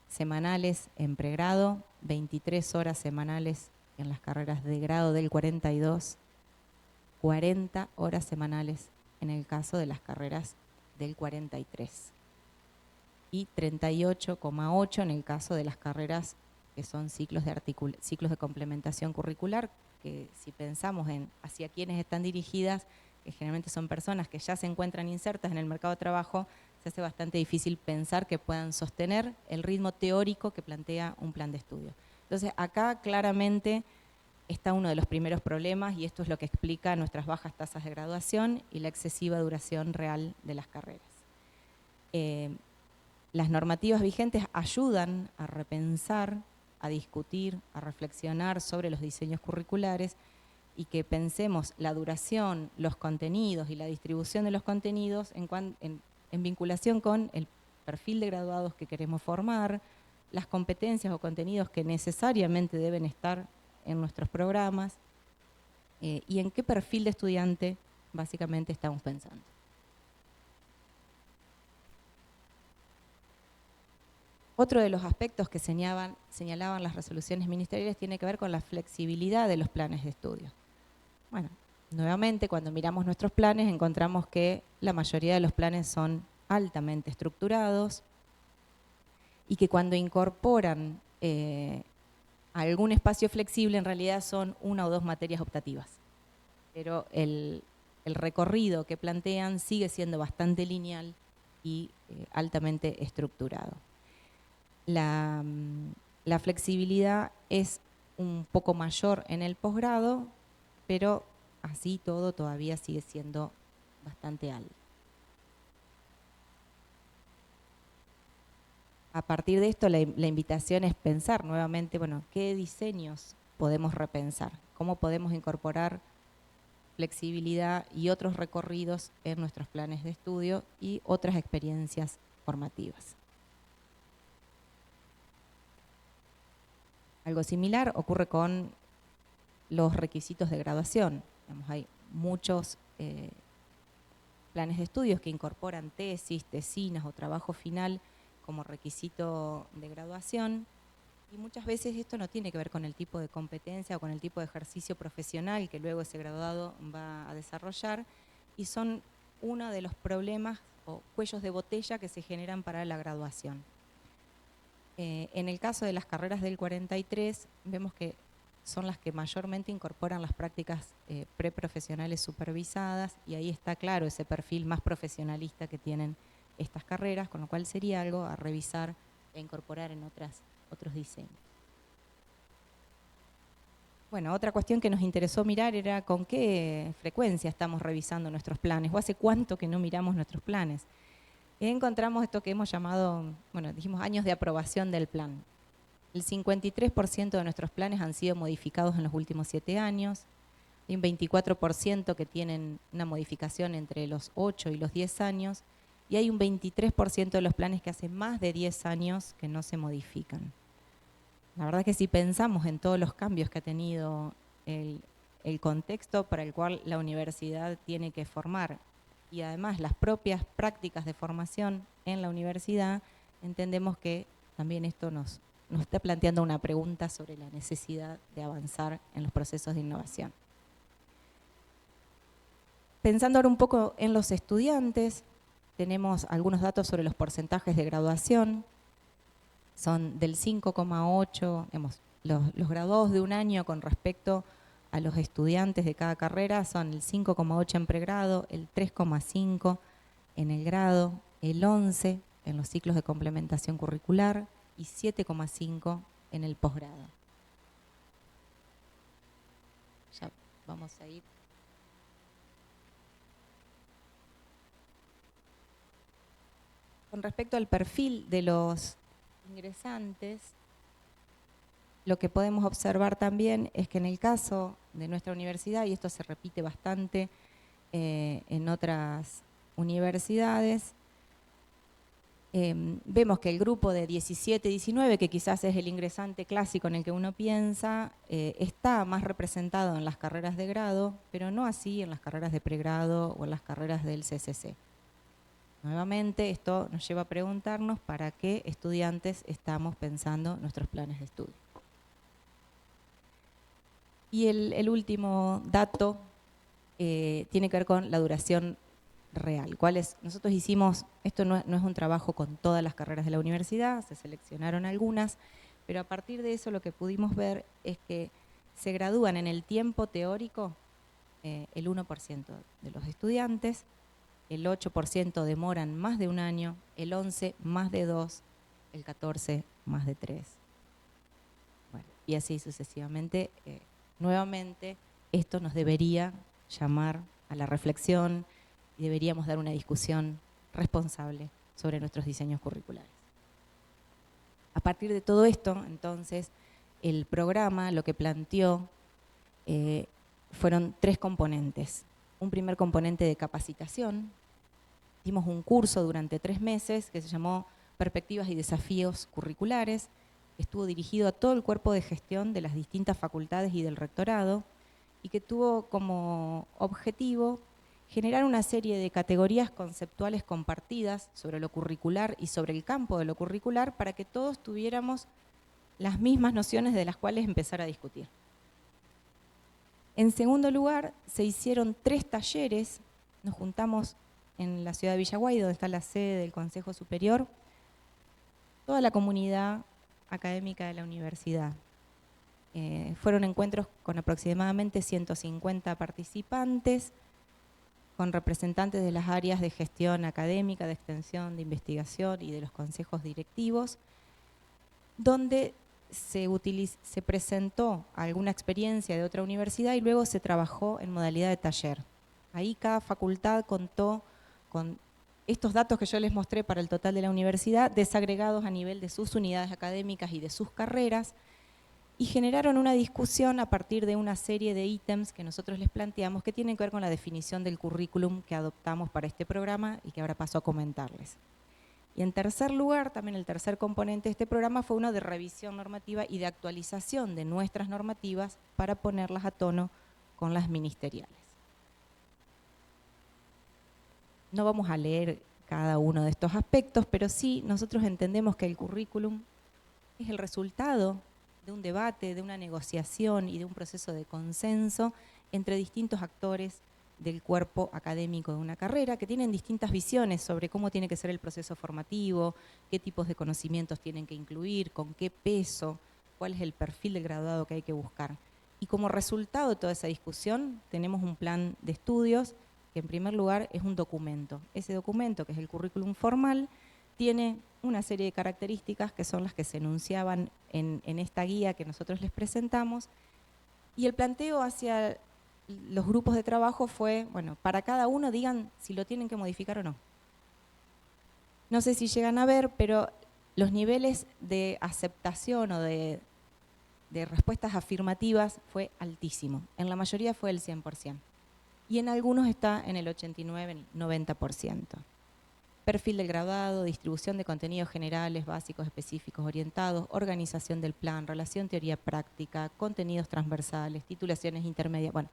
semanales en pregrado, 23 horas semanales en las carreras de grado del 42, 40 horas semanales en el caso de las carreras del 43 y 38,8 en el caso de las carreras que son ciclos de complementación curricular, que si pensamos en hacia quiénes están dirigidas, que generalmente son personas que ya se encuentran insertas en el mercado de trabajo, se hace bastante difícil pensar que puedan sostener el ritmo teórico que plantea un plan de estudio. Entonces, acá claramente está uno de los primeros problemas y esto es lo que explica nuestras bajas tasas de graduación y la excesiva duración real de las carreras. Las normativas vigentes ayudan a repensar, a discutir, a reflexionar sobre los diseños curriculares y que pensemos la duración, los contenidos y la distribución de los contenidos en vinculación con el perfil de graduados que queremos formar, las competencias o contenidos que necesariamente deben estar en nuestros programas y en qué perfil de estudiante básicamente estamos pensando. Otro de los aspectos que señalaban las resoluciones ministeriales tiene que ver con la flexibilidad de los planes de estudio. Bueno, nuevamente cuando miramos nuestros planes encontramos que la mayoría de los planes son altamente estructurados y que cuando incorporan algún espacio flexible en realidad son 1 o 2 materias optativas. Pero el recorrido que plantean sigue siendo bastante lineal y altamente estructurado. La flexibilidad es un poco mayor en el posgrado, pero así todo todavía sigue siendo bastante alto. A partir de esto, la invitación es pensar nuevamente, bueno, ¿qué diseños podemos repensar? ¿Cómo podemos incorporar flexibilidad y otros recorridos en nuestros planes de estudio y otras experiencias formativas? Algo similar ocurre con los requisitos de graduación. Hay muchos planes de estudios que incorporan tesis, tesinas o trabajo final como requisito de graduación, y muchas veces esto no tiene que ver con el tipo de competencia o con el tipo de ejercicio profesional que luego ese graduado va a desarrollar, y son uno de los problemas o cuellos de botella que se generan para la graduación. En el caso de las carreras del 43, vemos que son las que mayormente incorporan las prácticas preprofesionales supervisadas, y ahí está claro ese perfil más profesionalista que tienen estas carreras, con lo cual sería algo a revisar e incorporar en otros diseños. Bueno, otra cuestión que nos interesó mirar era con qué frecuencia estamos revisando nuestros planes, o hace cuánto que no miramos nuestros planes. Y encontramos esto que hemos llamado, bueno, dijimos años de aprobación del plan. El 53% de nuestros planes han sido modificados en los últimos 7 años. Hay un 24% que tienen una modificación entre los 8 y los 10 años. Y hay un 23% de los planes que hace más de 10 años que no se modifican. La verdad que si pensamos en todos los cambios que ha tenido el contexto para el cual la universidad tiene que formar, y además las propias prácticas de formación en la universidad, entendemos que también esto nos está planteando una pregunta sobre la necesidad de avanzar en los procesos de innovación. Pensando ahora un poco en los estudiantes, tenemos algunos datos sobre los porcentajes de graduación. Son del 5,8, los graduados de un año con respecto a los estudiantes de cada carrera son el 5,8 en pregrado, el 3,5 en el grado, el 11 en los ciclos de complementación curricular y 7,5 en el posgrado. Ya vamos a ir. Con respecto al perfil de los ingresantes, lo que podemos observar también es que en el caso de nuestra universidad, y esto se repite bastante en otras universidades, vemos que el grupo de 17-19, que quizás es el ingresante clásico en el que uno piensa, está más representado en las carreras de grado, pero no así en las carreras de pregrado o en las carreras del CCC. Nuevamente, esto nos lleva a preguntarnos para qué estudiantes estamos pensando nuestros planes de estudio. Y el último dato tiene que ver con la duración real. Nosotros hicimos, esto no es un trabajo con todas las carreras de la universidad, se seleccionaron algunas, pero a partir de eso lo que pudimos ver es que se gradúan en el tiempo teórico el 1% de los estudiantes, el 8% demoran más de un año, el 11% más de 2, el 14% más de 3. Bueno, y así sucesivamente. Nuevamente, esto nos debería llamar a la reflexión y deberíamos dar una discusión responsable sobre nuestros diseños curriculares. A partir de todo esto, entonces, el programa lo que planteó fueron 3 componentes. Un primer componente de capacitación. Dimos un curso durante 3 meses que se llamó Perspectivas y Desafíos Curriculares. Estuvo dirigido a todo el cuerpo de gestión de las distintas facultades y del rectorado, y que tuvo como objetivo generar una serie de categorías conceptuales compartidas sobre lo curricular y sobre el campo de lo curricular para que todos tuviéramos las mismas nociones de las cuales empezar a discutir. En segundo lugar, se hicieron 3 talleres, nos juntamos en la ciudad de Villaguay, donde está la sede del Consejo Superior, toda la comunidad académica de la universidad. Fueron encuentros con aproximadamente 150 participantes, con representantes de las áreas de gestión académica, de extensión, de investigación y de los consejos directivos, donde se presentó alguna experiencia de otra universidad y luego se trabajó en modalidad de taller. Ahí cada facultad contó con estos datos que yo les mostré para el total de la universidad, desagregados a nivel de sus unidades académicas y de sus carreras, y generaron una discusión a partir de una serie de ítems que nosotros les planteamos que tienen que ver con la definición del currículum que adoptamos para este programa y que ahora paso a comentarles. Y en tercer lugar, también el tercer componente de este programa fue uno de revisión normativa y de actualización de nuestras normativas para ponerlas a tono con las ministeriales. No vamos a leer cada uno de estos aspectos, pero sí nosotros entendemos que el currículum es el resultado de un debate, de una negociación y de un proceso de consenso entre distintos actores del cuerpo académico de una carrera que tienen distintas visiones sobre cómo tiene que ser el proceso formativo, qué tipos de conocimientos tienen que incluir, con qué peso, cuál es el perfil del graduado que hay que buscar. Y como resultado de toda esa discusión tenemos un plan de estudios que en primer lugar es un documento. Ese documento, que es el currículum formal, tiene una serie de características que son las que se enunciaban en esta guía que nosotros les presentamos, y el planteo hacia los grupos de trabajo fue, bueno, para cada uno digan si lo tienen que modificar o no. No sé si llegan a ver, pero los niveles de aceptación o de respuestas afirmativas fue altísimo. En la mayoría fue el 100%. Y en algunos está en el 89-90%. Perfil del graduado, distribución de contenidos generales, básicos, específicos, orientados, organización del plan, relación teoría-práctica, contenidos transversales, titulaciones intermedias, bueno,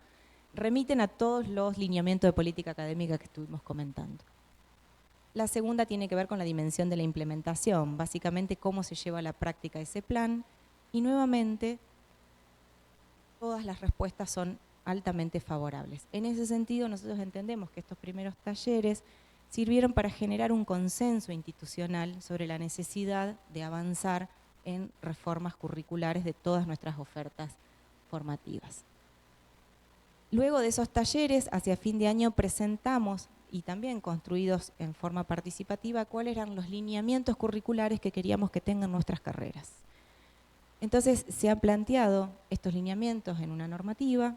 remiten a todos los lineamientos de política académica que estuvimos comentando. La segunda tiene que ver con la dimensión de la implementación, básicamente cómo se lleva a la práctica ese plan, y nuevamente todas las respuestas son altamente favorables. En ese sentido, nosotros entendemos que estos primeros talleres sirvieron para generar un consenso institucional sobre la necesidad de avanzar en reformas curriculares de todas nuestras ofertas formativas. Luego de esos talleres, hacia fin de año presentamos, y también construidos en forma participativa, cuáles eran los lineamientos curriculares que queríamos que tengan nuestras carreras. Entonces se han planteado estos lineamientos en una normativa,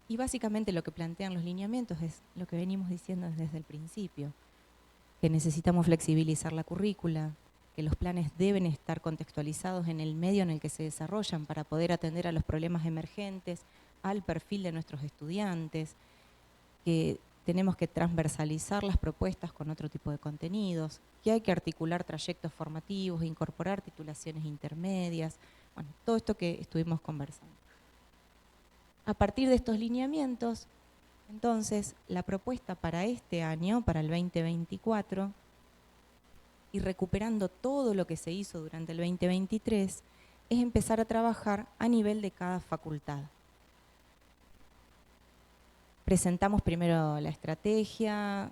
y básicamente lo que plantean los lineamientos es lo que venimos diciendo desde el principio, que necesitamos flexibilizar la currícula, que los planes deben estar contextualizados en el medio en el que se desarrollan para poder atender a los problemas emergentes, al perfil de nuestros estudiantes, que tenemos que transversalizar las propuestas con otro tipo de contenidos, que hay que articular trayectos formativos, incorporar titulaciones intermedias, bueno, todo esto que estuvimos conversando. A partir de estos lineamientos, entonces, la propuesta para este año, para el 2024, y recuperando todo lo que se hizo durante el 2023, es empezar a trabajar a nivel de cada facultad. Presentamos primero la estrategia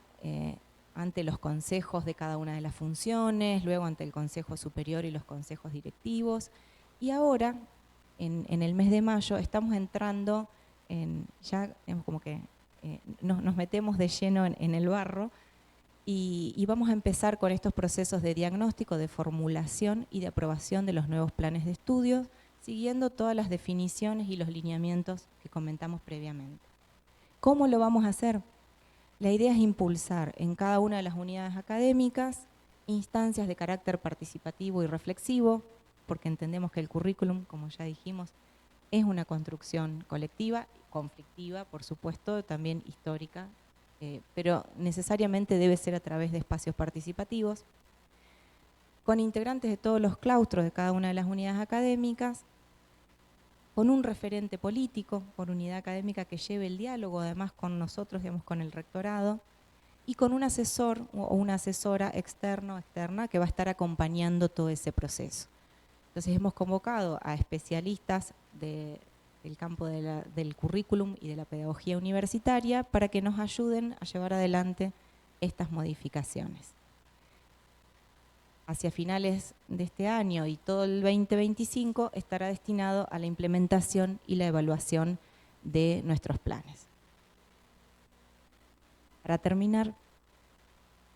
ante los consejos de cada una de las funciones, luego ante el Consejo Superior y los consejos directivos, y ahora, en el mes de mayo, estamos entrando en, ya digamos, como que nos metemos de lleno en el barro y vamos a empezar con estos procesos de diagnóstico, de formulación y de aprobación de los nuevos planes de estudios, siguiendo todas las definiciones y los lineamientos que comentamos previamente. ¿Cómo lo vamos a hacer? La idea es impulsar en cada una de las unidades académicas instancias de carácter participativo y reflexivo, porque entendemos que el currículum, como ya dijimos, es una construcción colectiva, conflictiva, por supuesto, también histórica, pero necesariamente debe ser a través de espacios participativos, con integrantes de todos los claustros de cada una de las unidades académicas, con un referente político por unidad académica que lleve el diálogo, además con nosotros, digamos, con el rectorado, y con un asesor o una asesora externo o externa que va a estar acompañando todo ese proceso. Entonces hemos convocado a especialistas del campo del currículum y de la pedagogía universitaria para que nos ayuden a llevar adelante estas modificaciones. Hacia finales de este año y todo el 2025 estará destinado a la implementación y la evaluación de nuestros planes. Para terminar,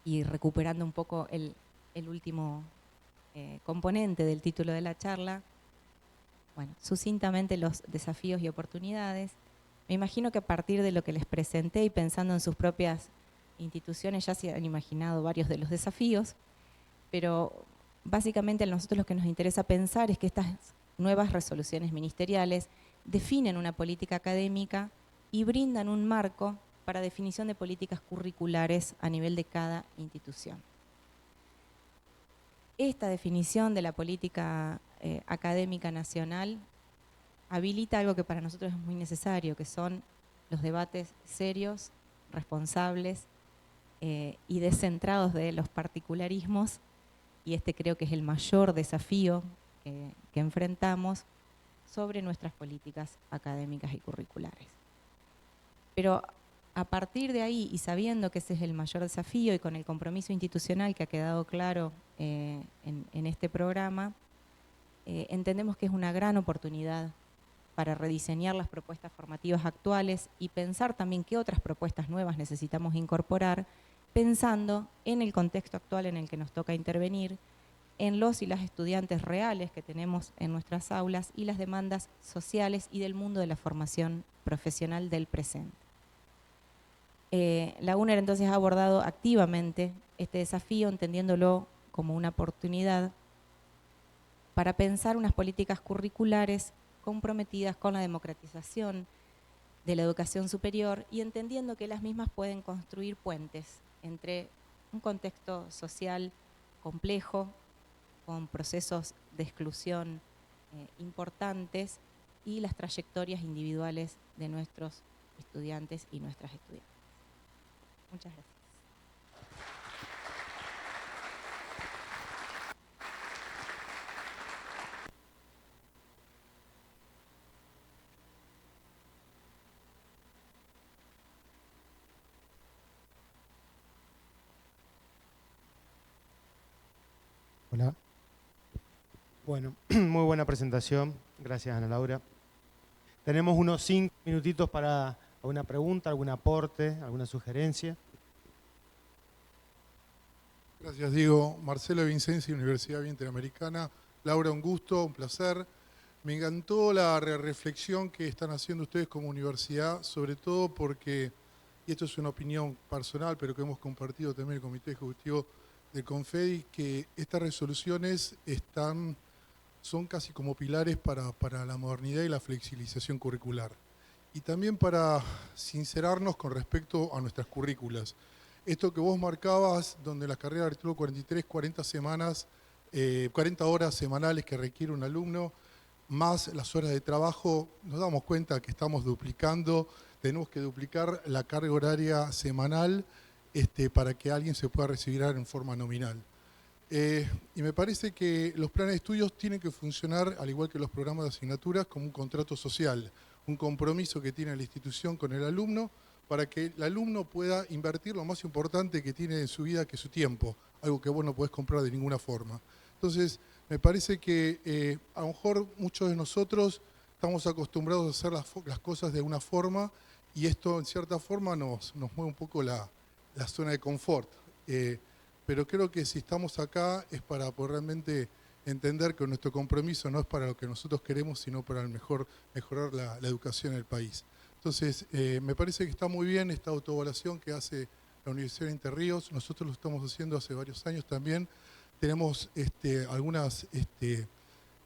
y recuperando un poco el último componente del título de la charla, bueno, sucintamente los desafíos y oportunidades. Me imagino que a partir de lo que les presenté y pensando en sus propias instituciones ya se han imaginado varios de los desafíos, pero básicamente a nosotros lo que nos interesa pensar es que estas nuevas resoluciones ministeriales definen una política académica y brindan un marco para definición de políticas curriculares a nivel de cada institución. Esta definición de la política académica nacional habilita algo que para nosotros es muy necesario, que son los debates serios, responsables y descentrados de los particularismos, y este creo que es el mayor desafío que enfrentamos sobre nuestras políticas académicas y curriculares. Pero a partir de ahí, y sabiendo que ese es el mayor desafío y con el compromiso institucional que ha quedado claro en este programa, entendemos que es una gran oportunidad para rediseñar las propuestas formativas actuales y pensar también qué otras propuestas nuevas necesitamos incorporar, pensando en el contexto actual en el que nos toca intervenir, en los y las estudiantes reales que tenemos en nuestras aulas y las demandas sociales y del mundo de la formación profesional del presente. La UNER entonces ha abordado activamente este desafío, entendiéndolo como una oportunidad para pensar unas políticas curriculares comprometidas con la democratización de la educación superior y entendiendo que las mismas pueden construir puentes entre un contexto social complejo, con procesos de exclusión importantes y las trayectorias individuales de nuestros estudiantes y nuestras estudiantes. Muchas gracias. Hola. Bueno, muy buena presentación. Gracias, Ana Laura. Tenemos unos 5 minutitos para alguna pregunta, algún aporte, alguna sugerencia. Gracias, Diego. Marcelo Vincenzi, Universidad Interamericana. Laura, un gusto, un placer. Me encantó la reflexión que están haciendo ustedes como universidad, sobre todo porque, y esto es una opinión personal, pero que hemos compartido también el Comité Ejecutivo del Confedi, que estas resoluciones son casi como pilares para la modernidad y la flexibilización curricular. Y también para sincerarnos con respecto a nuestras currículas. Esto que vos marcabas, donde la carrera de artículo 43, 40 horas semanales que requiere un alumno, más las horas de trabajo, nos damos cuenta que estamos duplicando, tenemos que duplicar la carga horaria semanal para que alguien se pueda recibir en forma nominal. Y me parece que los planes de estudios tienen que funcionar, al igual que los programas de asignaturas, como un contrato social, un compromiso que tiene la institución con el alumno, para que el alumno pueda invertir lo más importante que tiene en su vida, que es su tiempo, algo que vos no podés comprar de ninguna forma. Entonces, me parece que a lo mejor muchos de nosotros estamos acostumbrados a hacer las cosas de una forma, y esto en cierta forma nos mueve un poco la zona de confort. Pero creo que si estamos acá es para poder realmente entender que nuestro compromiso no es para lo que nosotros queremos, sino para mejorar la educación en el país. Entonces, me parece que está muy bien esta autoevaluación que hace la Universidad de Entre Ríos. Nosotros lo estamos haciendo hace varios años también. Tenemos algunas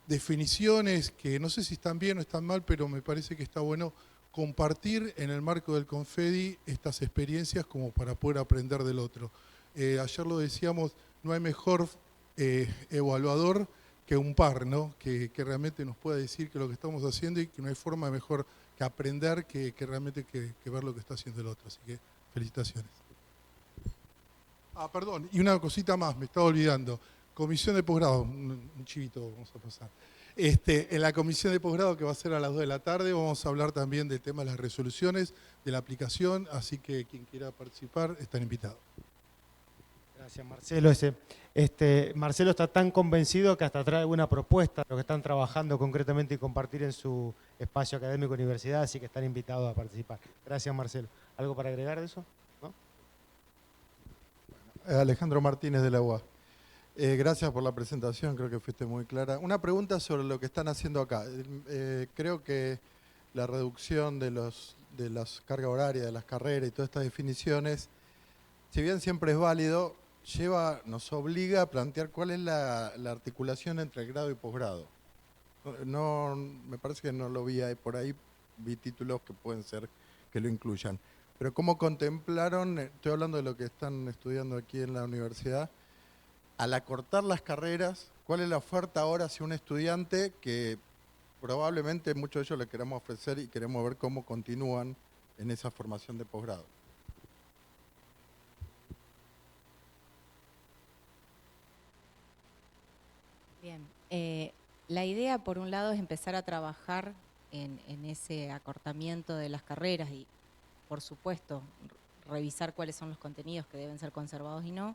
definiciones que no sé si están bien o están mal, pero me parece que está bueno compartir en el marco del Confedi estas experiencias como para poder aprender del otro. Ayer lo decíamos, no hay mejor evaluador que un par, ¿no? Que realmente nos pueda decir que lo que estamos haciendo y que no hay forma mejor que aprender que realmente que ver lo que está haciendo el otro. Así que felicitaciones. Perdón, y una cosita más, me estaba olvidando. Comisión de posgrado, un chivito vamos a pasar. En la comisión de posgrado, que va a ser a las 2 de la tarde, vamos a hablar también del tema de las resoluciones, de la aplicación, así que quien quiera participar, están invitados. Gracias, Marcelo. Marcelo está tan convencido que hasta trae alguna propuesta, lo que están trabajando concretamente y compartir en su espacio académico universidad, así que están invitados a participar. Gracias, Marcelo. ¿Algo para agregar de eso? ¿No? Alejandro Martínez de la UA. Gracias por la presentación, creo que fuiste muy clara. Una pregunta sobre lo que están haciendo acá. Creo que la reducción de las cargas horarias, de las carreras y todas estas definiciones, si bien siempre es válido, nos obliga a plantear cuál es la articulación entre el grado y posgrado. No, me parece que no lo vi ahí, por ahí vi títulos que pueden ser que lo incluyan. Pero ¿cómo contemplaron, estoy hablando de lo que están estudiando aquí en la universidad, al acortar las carreras, cuál es la oferta ahora hacia un estudiante que probablemente muchos de ellos le queremos ofrecer y queremos ver cómo continúan en esa formación de posgrado? Bien, la idea por un lado es empezar a trabajar en ese acortamiento de las carreras y por supuesto revisar cuáles son los contenidos que deben ser conservados y no,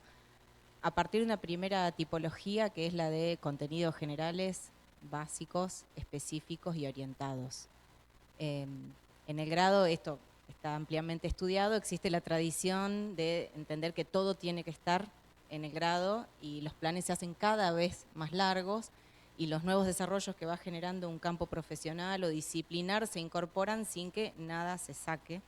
a partir de una primera tipología que es la de contenidos generales, básicos, específicos y orientados. En el grado esto está ampliamente estudiado, existe la tradición de entender que todo tiene que estar en el grado y los planes se hacen cada vez más largos y los nuevos desarrollos que va generando un campo profesional o disciplinar se incorporan sin que nada se saque.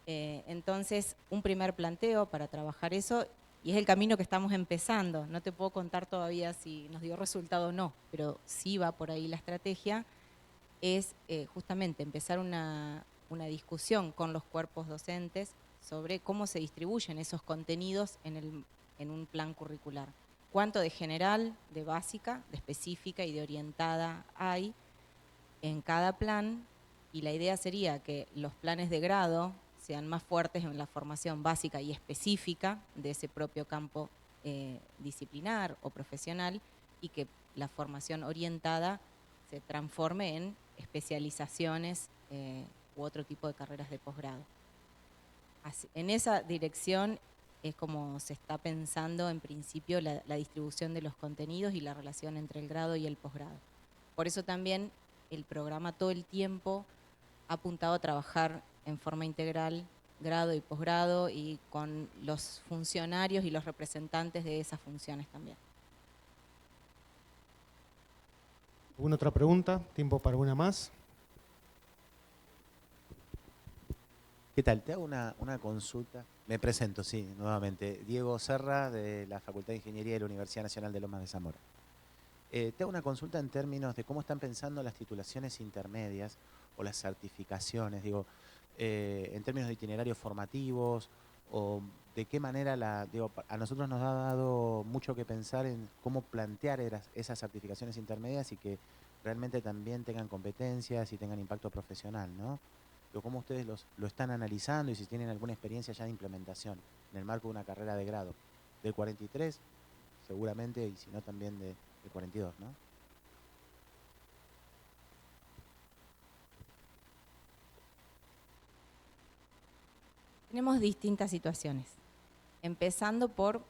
Entonces, un primer planteo para trabajar eso, y es el camino que estamos empezando. No te puedo contar todavía si nos dio resultado o no, pero sí va por ahí la estrategia, es justamente empezar una discusión con los cuerpos docentes sobre cómo se distribuyen esos contenidos en un plan curricular. Cuánto de general, de básica, de específica y de orientada hay en cada plan, y la idea sería que los planes de grado sean más fuertes en la formación básica y específica de ese propio campo disciplinar o profesional y que la formación orientada se transforme en especializaciones u otro tipo de carreras de posgrado. En esa dirección es como se está pensando en principio la distribución de los contenidos y la relación entre el grado y el posgrado. Por eso también el programa todo el tiempo ha apuntado a trabajar en forma integral, grado y posgrado, y con los funcionarios y los representantes de esas funciones también. ¿Alguna otra pregunta? ¿Tiempo para una más? ¿Qué tal? Te hago una consulta. Me presento, sí, nuevamente. Diego Serra, de la Facultad de Ingeniería de la Universidad Nacional de Lomas de Zamora. Te hago una consulta en términos de cómo están pensando las titulaciones intermedias o las certificaciones, digo, en términos de itinerarios formativos o de qué manera a nosotros nos ha dado mucho que pensar en cómo plantear esas certificaciones intermedias y que realmente también tengan competencias y tengan impacto profesional, ¿no? Digo, cómo ustedes lo están analizando y si tienen alguna experiencia ya de implementación en el marco de una carrera de grado del 43, seguramente, y si no también del 42, ¿no? Tenemos distintas situaciones, empezando por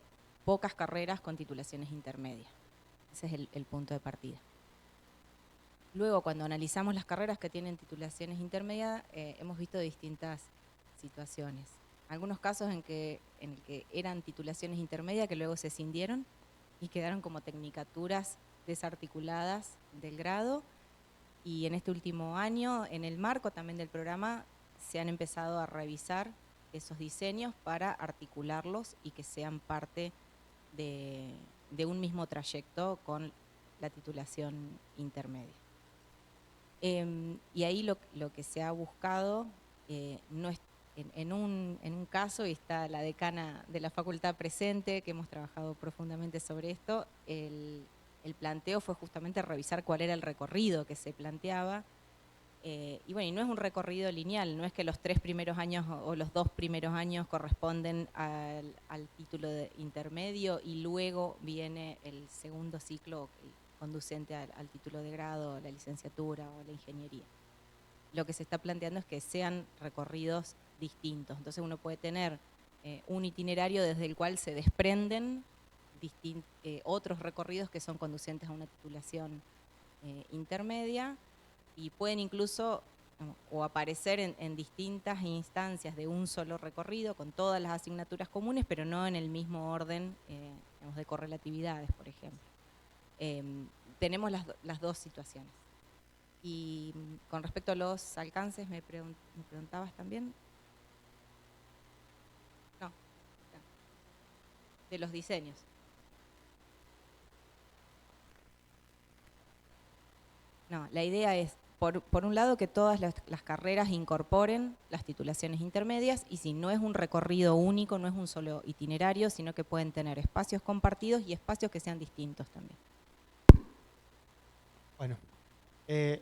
pocas carreras con titulaciones intermedias. Ese es el punto de partida. Luego, cuando analizamos las carreras que tienen titulaciones intermedias, hemos visto distintas situaciones. Algunos casos en el que eran titulaciones intermedias que luego se escindieron y quedaron como tecnicaturas desarticuladas del grado. Y en este último año, en el marco también del programa, se han empezado a revisar esos diseños para articularlos y que sean parte de un mismo trayecto con la titulación intermedia. Y ahí lo que se ha buscado, no es, en un caso, y está la decana de la facultad presente, que hemos trabajado profundamente sobre esto, el planteo fue justamente revisar cuál era el recorrido que se planteaba. Y bueno, y no es un recorrido lineal, no es que los 3 primeros años o los 2 primeros años corresponden al título de intermedio y luego viene el segundo ciclo conducente al título de grado, la licenciatura o la ingeniería. Lo que se está planteando es que sean recorridos distintos. Entonces uno puede tener un itinerario desde el cual se desprenden otros recorridos que son conducentes a una titulación intermedia, y pueden incluso o aparecer en distintas instancias de un solo recorrido con todas las asignaturas comunes, pero no en el mismo orden digamos, de correlatividades, por ejemplo. Tenemos las dos situaciones. Y con respecto a los alcances, me preguntabas también. No, de los diseños. No, la idea es, por un lado, que todas las carreras incorporen las titulaciones intermedias, y si no es un recorrido único, no es un solo itinerario, sino que pueden tener espacios compartidos y espacios que sean distintos también. Bueno,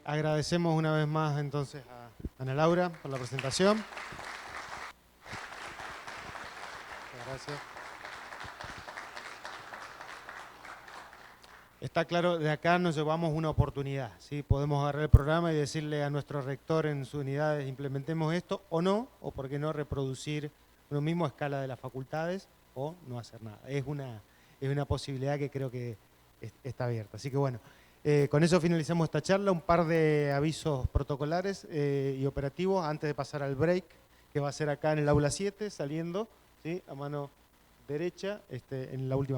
agradecemos una vez más entonces a Ana Laura por la presentación. Muchas gracias. Está claro, de acá nos llevamos una oportunidad, ¿sí? Podemos agarrar el programa y decirle a nuestro rector en sus unidades, implementemos esto o no, o por qué no reproducir lo mismo a escala de las facultades o no hacer nada. Es una posibilidad que creo que está abierta. Así que bueno, con eso finalizamos esta charla. Un par de avisos protocolares y operativos antes de pasar al break, que va a ser acá en el aula 7, saliendo, ¿sí? A mano derecha, en la última.